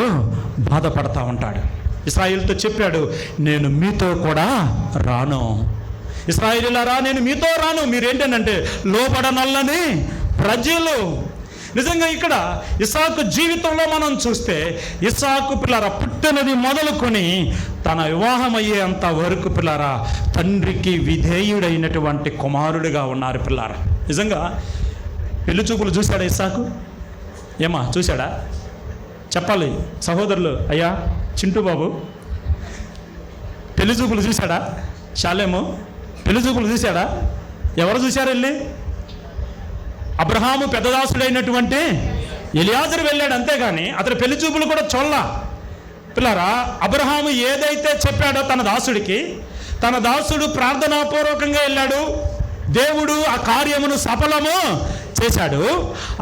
బాధపడతా ఉంటాడు. ఇశ్రాయేలుతో చెప్పాడు, నేను మీతో కూడా రాను. ఇశ్రాయేలీయులారా నేను మీతో రాను, మీరేంటంటే లోబడనొల్లని ప్రజలు. నిజంగా ఇక్కడ ఇస్సాకు జీవితంలో మనం చూస్తే ఇస్సాకు పిల్లరా పుట్టినది మొదలుకొని తన వివాహం అయ్యేంత వరకు పిల్లరా తండ్రికి విధేయుడైనటువంటి కుమారుడిగా ఉన్నారు పిల్లరా. నిజంగా పెళ్లి చూపులు చూశాడా ఇస్సాకు? ఏమా చూశాడా? చెప్పాలి సహోదరులు. అయ్యా చింటూ బాబు పెళ్లి చూపులు చూశాడా? షాలేము పెళ్లి చూపులు చూశాడా? ఎవరు చూశారు వెళ్ళి? అబ్రహాము పెద్దదాసుడైనటువంటి ఎలియాజరు వెళ్ళాడు, అంతేగాని అతని పెళ్లి చూపులు కూడా చూడలా పిల్లరా. అబ్రహాము ఏదైతే చెప్పాడో తన దాసుడికి, తన దాసుడు ప్రార్థనాపూర్వకంగా వెళ్ళాడు. దేవుడు ఆ కార్యమును సఫలము చేశాడు.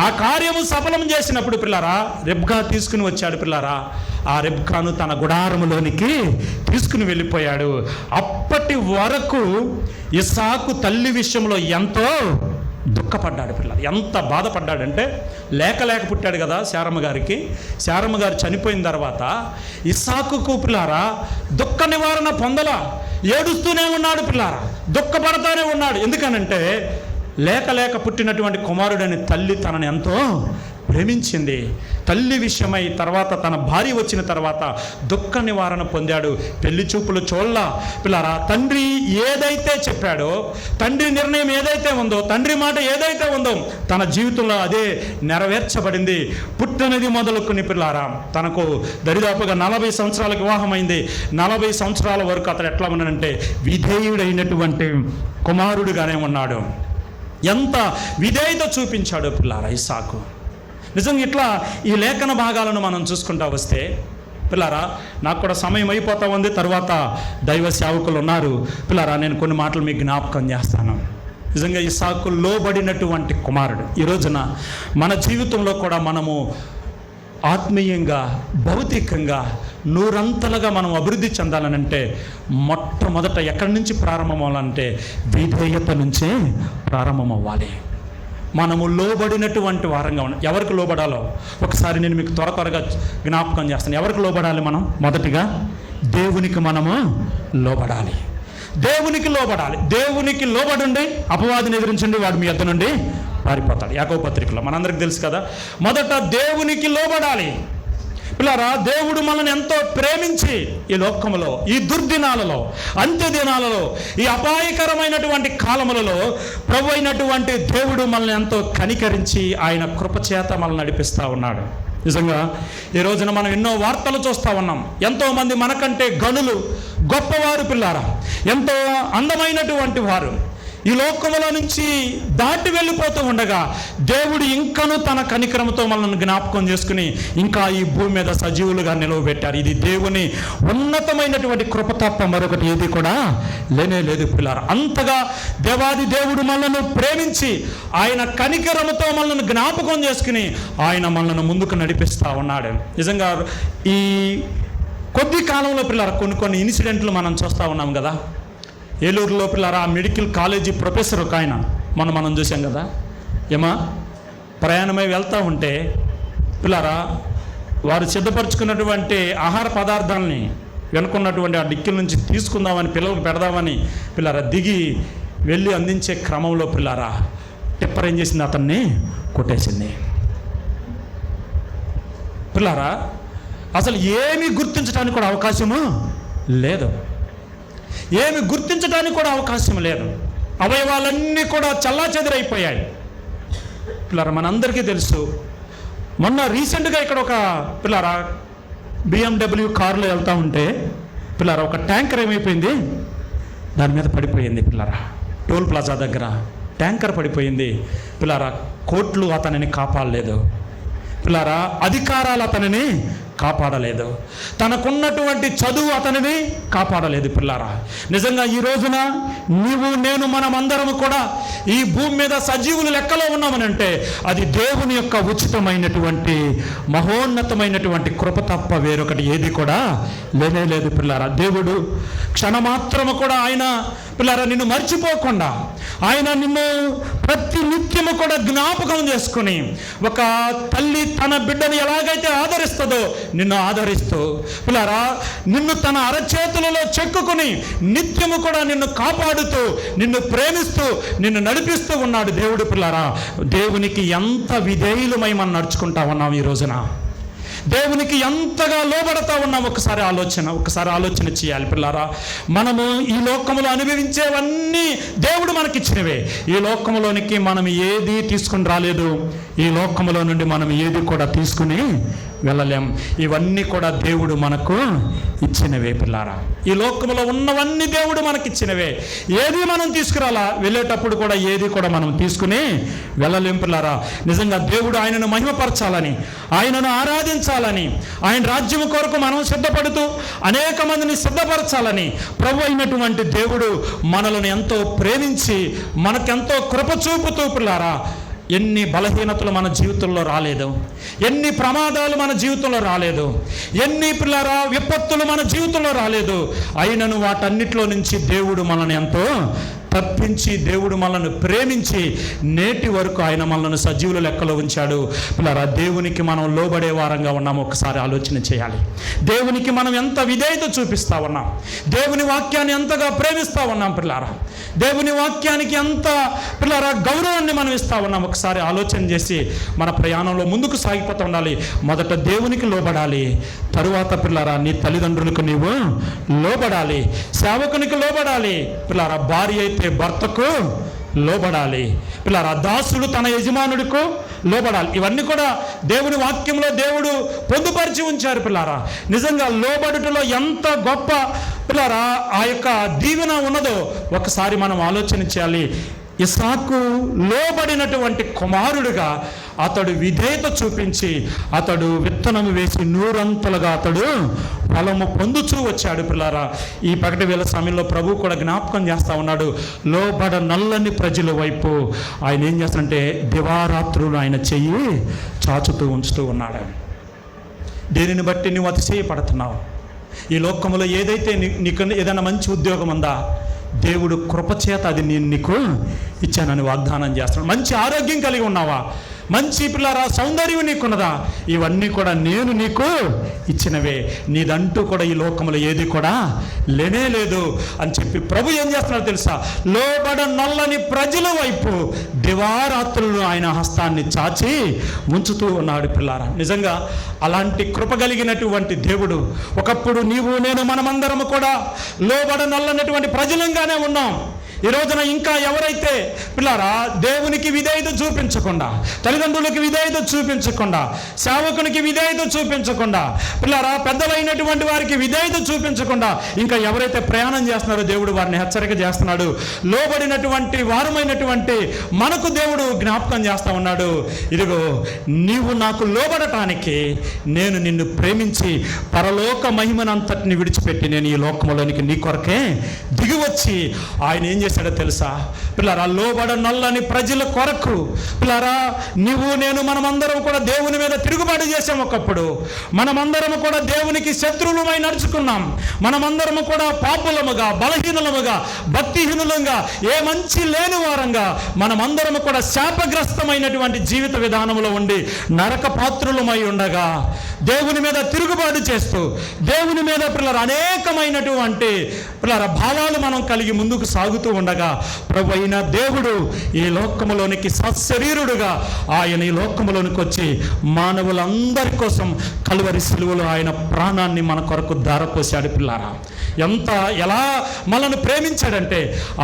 ఆ కార్యము సఫలం చేసినప్పుడు పిల్లరా రెబ్కా తీసుకుని వచ్చాడు పిల్లరా. ఆ రెబ్కాను తన గుడారములోనికి తీసుకుని వెళ్ళిపోయాడు. అప్పటి వరకు ఇస్సాకు తల్లి విషయంలో ఎంతో దుఃఖపడ్డాడు పిల్లలు. ఎంత బాధపడ్డాడంటే లేక పుట్టాడు కదా శారమ్మ గారికి. శారమ్మ గారు చనిపోయిన తర్వాత ఇస్సాకుకు పిల్లారా దుఃఖ నివారణ పొందలా, ఏడుస్తూనే ఉన్నాడు పిల్లారా, దుఃఖపడతానే ఉన్నాడు. ఎందుకనంటే లేక పుట్టినటువంటి కుమారుడని తల్లి తనని ఎంతో ప్రేమించింది. తల్లి విషయమై తర్వాత తన భార్య వచ్చిన తర్వాత దుఃఖ నివారణ పొందాడు. పెళ్లి చూపులు చూడలా పిల్లారా. తండ్రి ఏదైతే చెప్పాడో, తండ్రి నిర్ణయం ఏదైతే ఉందో, తండ్రి మాట ఏదైతే ఉందో తన జీవితంలో అదే నెరవేర్చబడింది. పుట్టినది మొదలుకొని పిల్లారా తనకు దరిదాపుగా 40 సంవత్సరాలకు వివాహమైంది. 40 సంవత్సరాల వరకు అతడు ఎట్లా ఉన్నాడంటే విధేయుడైనటువంటి కుమారుడుగానే ఉన్నాడు. ఎంత విధేయత చూపించాడో పిల్లారా ఇస్సాకు. నిజంగా ఇట్లా ఈ లేఖన భాగాలను మనం చూసుకుంటా వస్తే పిల్లారా నాకు కూడా సమయం అయిపోతా ఉంది. తర్వాత దైవ సేవకులు ఉన్నారు పిల్లారా, నేను కొన్ని మాటలు మీకు జ్ఞాపకం చేస్తాను. నిజంగా ఇస్సాకు లోబడినటువంటి కుమారుడు. ఈ రోజున మన జీవితంలో కూడా మనము ఆత్మీయంగా భౌతికంగా నూరంతలుగా మనం అభివృద్ధి చెందాలనంటే మొట్టమొదట ఎక్కడి నుంచి ప్రారంభం అవ్వాలంటే విధేయత నుంచే ప్రారంభం అవ్వాలి. మనము లోబడినటువంటి వారంగా ఉన్నాం. ఎవరికి లోబడాలో ఒకసారి నేను మీకు త్వరగా జ్ఞాపకం చేస్తాను. ఎవరికి లోబడాలి మనం? మొదటిగా దేవునికి మనము లోబడాలి. దేవునికి లోబడాలి. దేవునికి లోబడండి, అపవాదిని ఎదిరించండి, వాడు మీ యొద్ద నుండి పారిపోతాడు. యాకోబు పత్రికలో మనందరికి తెలుసు కదా. మొదట దేవునికి లోబడాలి. పిల్లరా, దేవుడు మనల్ని ఎంతో ప్రేమించి ఈ లోకములో, ఈ దుర్దినాలలో, అంత్య దినాలలో, ఈ అపాయకరమైనటువంటి కాలములలో ప్రభు అయినటువంటి దేవుడు మనల్ని ఎంతో కనికరించి ఆయన కృపచేత మనల్ని నడిపిస్తూ ఉన్నాడు. నిజంగా ఈ రోజున మనం ఎన్నో వార్తలు చూస్తూ ఉన్నాం. ఎంతోమంది మనకంటే గనులు, గొప్పవారు పిల్లారా, ఎంతో అందమైనటువంటి వారు ఈ లోకములో నుంచి దాటి వెళ్ళిపోతూ ఉండగా దేవుడు ఇంకనూ తన కనికరంతో మనల్ని జ్ఞాపకం చేసుకుని ఇంకా ఈ భూమి మీద సజీవులుగా నిలవబెట్టారు. ఇది దేవుని ఉన్నతమైనటువంటి కృప తప్ప మరొకటి ఏది కూడా లేనే లేదు పిల్లారా. అంతగా దేవాది దేవుడు మనల్ని ప్రేమించి ఆయన కనికరంతో మనల్ని జ్ఞాపకం చేసుకుని ఆయన మనల్ని ముందుకు నడిపిస్తూ ఉన్నాడు. నిజంగా ఈ కొద్ది కాలంలో పిల్లారా కొన్ని ఇన్సిడెంట్లు మనం చూస్తూ ఉన్నాం కదా. ఏలూరులో పిల్లారా మెడికల్ కాలేజీ ప్రొఫెసర్ ఒక ఆయన మనం చూసాం కదా. ప్రయాణమై వెళ్తూ ఉంటే పిల్లారా వారు సిద్ధపరచుకున్నటువంటి ఆహార పదార్థాలని వెనుకున్నటువంటి ఆ డిక్కల నుంచి తీసుకుందామని పిల్లలకు పెడదామని పిల్లారా దిగి వెళ్ళి అందించే క్రమంలో పిల్లారా టిప్పర్ ఏం చేసింది? అతన్ని కొట్టేసింది. పిల్లారా అసలు ఏమీ గుర్తించడానికి కూడా అవకాశము లేదు. ఏమి గుర్తించడానికి కూడా అవకాశం లేదు. అవయవాలన్నీ కూడా చల్లాచెదరైపోయాయి. పిల్లరా మనందరికీ తెలుసు, మొన్న రీసెంట్గా ఇక్కడ ఒక పిల్లరా BMW కారులో వెళ్తూ ఉంటే పిల్లరా ఒక ట్యాంకర్ ఏమైపోయింది? దాని మీద పడిపోయింది. పిల్లరా టోల్ ప్లాజా దగ్గర ట్యాంకర్ పడిపోయింది. పిల్లరా కోర్టులు అతనిని కాపాడలేదు. పిల్లరా అధికారాలు అతనిని కాపాడలేదు. తనకున్నటువంటి చదువు అతనిని కాపాడలేదు. పిల్లారా నిజంగా ఈ రోజున నీవు నేను మనమందరము కూడా ఈ భూమి మీద సజీవులు లెక్కలో ఉన్నామని అంటే అది దేవుని యొక్క ఉచితమైనటువంటి మహోన్నతమైనటువంటి కృప తప్ప వేరొకటి ఏది కూడా లేనే లేదు. పిల్లారా దేవుడు క్షణమాత్రము కూడా ఆయన పిల్లారా నిన్ను మర్చిపోకుండా ఆయన నిన్ను ప్రతి నిత్యము కూడా జ్ఞాపకం చేసుకుని ఒక తల్లి తన బిడ్డను ఎలాగైతే ఆదరిస్తుందో నిన్ను ఆదరిస్తూ పిల్లారా నిన్ను తన అరచేతులలో చెక్కుకుని నిత్యము కూడా నిన్ను కాపాడుతూ నిన్ను ప్రేమిస్తూ నిన్ను నడిపిస్తూ ఉన్నాడు దేవుడు. పిల్లారా దేవునికి ఎంత విధేయులమై మనం నడుచుకుంటా ఉన్నాం ఈ రోజున. దేవునికి ఎంతగా లోబడతా ఉన్నాం ఒకసారి ఆలోచన చేయాలి. పిల్లారా మనము ఈ లోకములో అనుభవించేవన్నీ దేవుడు మనకిచ్చినవే. ఈ లోకములోనికి మనం ఏది తీసుకుని రాలేదు. ఈ లోకములో నుండి మనం ఏది కూడా తీసుకుని వెళ్ళలేం. ఇవన్నీ కూడా దేవుడు మనకు ఇచ్చినవే. పిల్లారా ఈ లోకంలో ఉన్నవన్నీ దేవుడు మనకిచ్చినవే. ఏది మనం తీసుకురాలా, వెళ్ళేటప్పుడు కూడా ఏది కూడా మనం తీసుకుని వెళ్ళలేం. పిల్లారా నిజంగా దేవుడు ఆయనను మహిమపరచాలని, ఆయనను ఆరాధించాలని, ఆయన రాజ్యం కొరకు మనం సిద్ధపడుతూ అనేక మందిని సిద్ధపరచాలని ప్రభు అయినటువంటి దేవుడు మనలను ఎంతో ప్రేమించి మనకెంతో కృప చూపుతూ పిల్లారా ఎన్ని బలహీనతలు మన జీవితంలో రాలేదు, ఎన్ని ప్రమాదాలు మన జీవితంలో రాలేదు, ఎన్ని పిల్లరా విపత్తులు మన జీవితంలో రాలేదు. అయినను వాటన్నిటిలో నుంచి దేవుడు మనల్ని ఎంతో తప్పించి దేవుడు మనల్ని ప్రేమించి నేటి వరకు ఆయన మనల్ని సజీవుల లెక్కలో ఉంచాడు. పిల్లరా దేవునికి మనం లోబడే వారంగా ఉన్నాము. ఒకసారి ఆలోచన చేయాలి. దేవునికి మనం ఎంత విధేయత చూపిస్తా ఉన్నాం, దేవుని వాక్యాన్ని ఎంతగా ప్రేమిస్తూ ఉన్నాం. పిల్లారా దేవుని వాక్యానికి ఎంత పిల్లరా గౌరవాన్ని మనం ఇస్తా ఉన్నాం. ఒకసారి ఆలోచన చేసి మన ప్రయాణంలో ముందుకు సాగిపోతూ ఉండాలి. మొదట దేవునికి లోబడాలి, తరువాత పిల్లారా నీ తల్లిదండ్రులకు నీవు లోబడాలి, సేవకునికి లోబడాలి. పిల్లారా భార్య అయితే భర్తకు లోబడాలి. పిల్లారా దాసుడు తన యజమానుడికు లోబడాలి. ఇవన్నీ కూడా దేవుని వాక్యంలో దేవుడు పొందుపరిచి ఉంచారు. పిల్లారా నిజంగా లోబడుటలో ఎంత గొప్ప పిల్లారా ఆ యొక్క దీవెన ఉన్నదో ఒకసారి మనం ఆలోచన చేయాలి. ఇస్సాకు లోబడినటువంటి కుమారుడిగా అతడు విధేయత చూపించి అతడు విత్తనము వేసి నూరంతలుగా అతడు ఫలము పొందుచూ వచ్చాడు. పిల్లారా ఈ పగటి వేళ సమయంలో ప్రభు కూడా జ్ఞాపకం చేస్తూ ఉన్నాడు. లోబడ నల్లని ప్రజల వైపు ఆయన ఏం చేస్తాడంటే దివారాత్రులు ఆయన చెయ్యి చాచుతూ ఉంచుతూ ఉన్నాడు. దేనిని బట్టి నువ్వు అతిశయపడుతున్నావు? ఈ లోకంలో ఏదైతే నీకు ఏదైనా మంచి ఉద్యోగం ఉందా, దేవుడు కృపచేత అది నేను నీకు ఇచ్చానని వాగ్దానం చేస్తున్నాను. మంచి ఆరోగ్యం కలిగి ఉన్నావా? మంచి పిల్లరా సౌందర్యం నీకున్నదా? ఇవన్నీ కూడా నేను నీకు ఇచ్చినవే, నీదంటూ కూడా ఈ లోకంలో ఏది కూడా లేనే లేదు అని చెప్పి ప్రభు ఏం చేస్తున్నాడు తెలుసా? లోబడ నల్లని ప్రజల వైపు దివారాత్రులు ఆయన హస్తాన్ని చాచి ఉంచుతూ ఉన్నాడు. పిల్లారా, నిజంగా అలాంటి కృప కలిగినటువంటి దేవుడు, ఒకప్పుడు నీవు నేను మనమందరము కూడా లోబడ నల్లనటువంటి ప్రజలంగానే ఉన్నాం. ఈ రోజున ఇంకా ఎవరైతే పిల్లారా దేవునికి విధేయత చూపించకుండా, తల్లిదండ్రులకి విధేయత చూపించకుండా, సేవకునికి విధేయత చూపించకుండా, పిల్లారా పెద్దలైనటువంటి వారికి విధేయత చూపించకుండా ఇంకా ఎవరైతే ప్రయాణం చేస్తున్నారో దేవుడు వారిని హెచ్చరిక చేస్తున్నాడు. లోబడినటువంటి వారమైనటువంటి మనకు దేవుడు జ్ఞాపకం చేస్తూ ఉన్నాడు. ఇదిగో నీవు నాకు లోబడటానికి నేను నిన్ను ప్రేమించి పరలోక మహిమనంతటిని విడిచిపెట్టి నేను ఈ లోకంలోనికి నీ కొరకే దిగివచ్చి ఆయన ఏం చేశాడో తెలుసా? పిల్లారా లోబడ నల్లని ప్రజల కొరకు, పిల్లారా నువ్వు నేను మనమందరం కూడా దేవుని మీద తిరుగుబాటు చేసాం. ఒకప్పుడు మనమందరము కూడా దేవునికి శత్రువులమై నడుచుకున్నాం. మనమందరము కూడా పాపులముగా, బలహీనులముగా, భక్తిహీనులంగా, ఏ మంచి లేని వారంగా మనమందరము కూడా శాపగ్రస్తమైనటువంటి జీవిత విధానంలో ఉండి నరక పాత్రులమై ఉండగా దేవుని మీద తిరుగుబాటు చేస్తూ దేవుని మీద పిల్లలు అనేకమైనటువంటి పిల్లల భావాలు మనం కలిగి ముందుకు సాగుతూ ఉండగా ప్రభు అయిన దేవుడు ఈ లోకములోనికి సశరీరుడుగా ఆయన ఈ లోకములోనికి వచ్చి మానవులందరి కోసం కలువరి సిలువలో ఆయన ప్రాణాన్ని మన కొరకు ధారపోశాడు. పిల్లారా ఎలా మనల్ని ప్రేమించాడంటే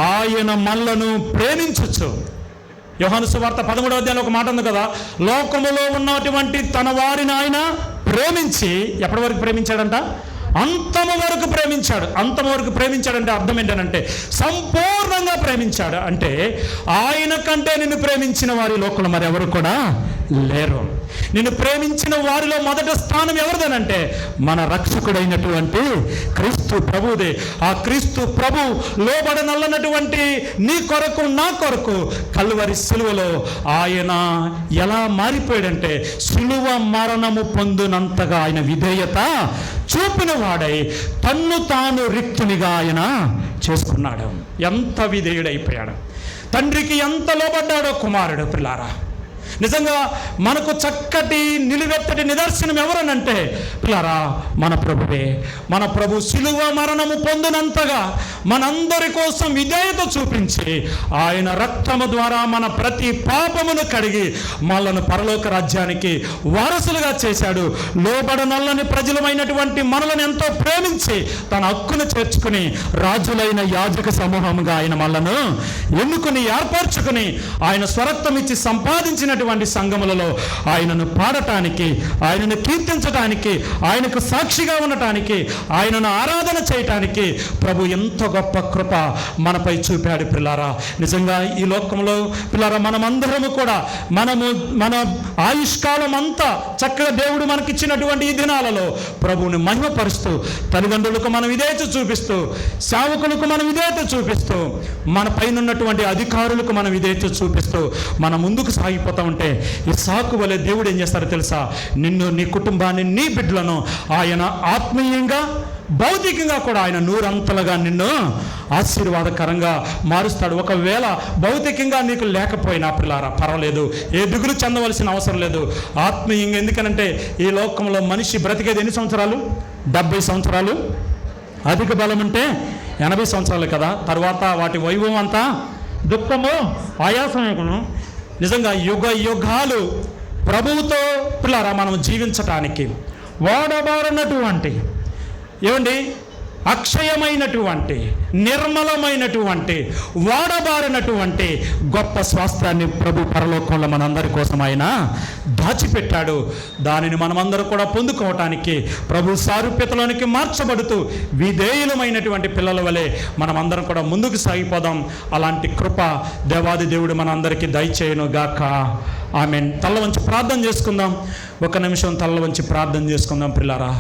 ఆయన మనలను ప్రేమించచ్చు. యోహాను సువార్త 13వ అధ్యాయంలో ఒక మాట ఉంది కదా, లోకములో ఉన్నటువంటి తన వారిని ఆయన ప్రేమించి ఎప్పటి వరకు ప్రేమించాడంట? అంతము వరకు ప్రేమించాడు. అంతము వరకు ప్రేమించాడంటే అర్థం ఏంటంటే సంపూర్ణంగా ప్రేమించాడు. అంటే ఆయన కంటే నిన్ను ప్రేమించిన వారి లోకంలో మరి ఎవరు కూడా లేరు. నిన్ను ప్రేమించిన వారిలో మొదటి స్థానం ఎవరిదనంటే మన రక్షకుడైనటువంటి క్రీస్తు ప్రభుదే. ఆ క్రీస్తు ప్రభు లోబడనల్లనటువంటి నీ కొరకు నా కొరకు కల్వరి సిలువలో ఆయన ఎలా మారిపోయాడంటే సిలువ మరణము పొందినంతగా ఆయన విధేయత చూపిన వాడై తన్ను తాను రిక్తునిగా ఆయన చేసుకున్నాడు. ఎంత విధేయుడైపోయాడు, తండ్రికి ఎంత లోబడ్డాడో కుమారుడు. పిల్లారా నిజంగా మనకు చక్కటి నిలువెత్తటి నిదర్శనం ఎవరనంటే పిల్లారా మన ప్రభువే. మన ప్రభు సిలువ మరణము పొందినంతగా మనందరి కోసం విధేయత చూపించి ఆయన రక్తము ద్వారా మన ప్రతి పాపమును కడిగి మనలను పరలోక రాజ్యానికి వారసులుగా చేశాడు. లోబడనల్లని ప్రజలమైనటువంటి మనలను ఎంతో ప్రేమించి తన హక్కును చేర్చుకుని రాజులైన యాజక సమూహముగా ఆయన మనలను ఎన్నుకుని ఏర్పరచుకుని ఆయన స్వరక్తం ఇచ్చి సంపాదించినటువంటి సంఘములలో ఆయనను పాడటానికి, ఆయనను కీర్తించటానికి, ఆయనకు సాక్షిగా ఉండటానికి, ఆయనను ఆరాధన చేయటానికి ప్రభు ఎంతో గొప్ప కృప మనపై చూపాడు. పిల్లారా నిజంగా ఈ లోకంలో పిల్లారా మనమందరము కూడా మన ఆయుష్కాలం అంతా చక్కగా దేవుడు మనకిచ్చినటువంటి ఈ దినాలలో ప్రభువుని మహిమపరుస్తూ, తల్లిదండ్రులకు మనం విధేయత చూపిస్తూ, సేవకులకు మనం విధేయత చూపిస్తూ, మన పైన ఉన్నటువంటి అధికారులకు మనం విధేయత చూపిస్తూ మనం ముందుకు సాగిపోతూ ఉంటే ఇస్సాకు వలె దేవుడు ఏం చేస్తారో తెలుసా? నిన్ను, నీ కుటుంబాన్ని, నీ బిడ్డలను ఆయన ఆత్మీయంగా, భౌతికంగా కూడా ఆయన నూరంతలుగా నిన్ను ఆశీర్వాదకరంగా మారుస్తాడు. ఒకవేళ భౌతికంగా నీకు లేకపోయినా పిల్లారా పర్వాలేదు, ఏ దిగులు చెందవలసిన అవసరం లేదు. ఆత్మీయంగా, ఎందుకనంటే ఈ లోకంలో మనిషి బ్రతికేది ఎన్ని సంవత్సరాలు? 70 సంవత్సరాలు. అధిక బలం అంటే 80 సంవత్సరాలు కదా. తర్వాత వాటి వైభవం అంతా దుఃఖము, ఆయాసము. నిజంగా యుగ యుగాలు ప్రభువుతో పిల్లారా మనం జీవించటానికి వాడబారినటువంటి ఏమండి అక్షయమైనటువంటి, నిర్మలమైనటువంటి, వాడబారినటువంటి గొప్ప స్వాస్థ్యాన్ని ప్రభు పరలోకంలో మనందరి కోసం ఆయన దాచిపెట్టాడు. దానిని మనమందరం కూడా పొందుకోవటానికి ప్రభు సారూప్యతలోనికి మార్చబడుతూ విధేయులమైనటువంటి పిల్లల వలె మనమందరం కూడా ముందుకు సాగిపోదాం. అలాంటి కృప దేవాది దేవుడు మనందరికీ దయచేయును గాక. ఆమేన్. తల్ల వంచి ప్రార్థన చేసుకుందాం. ఒక నిమిషం తల్ల వంచి ప్రార్థన చేసుకుందాం పిల్లారా.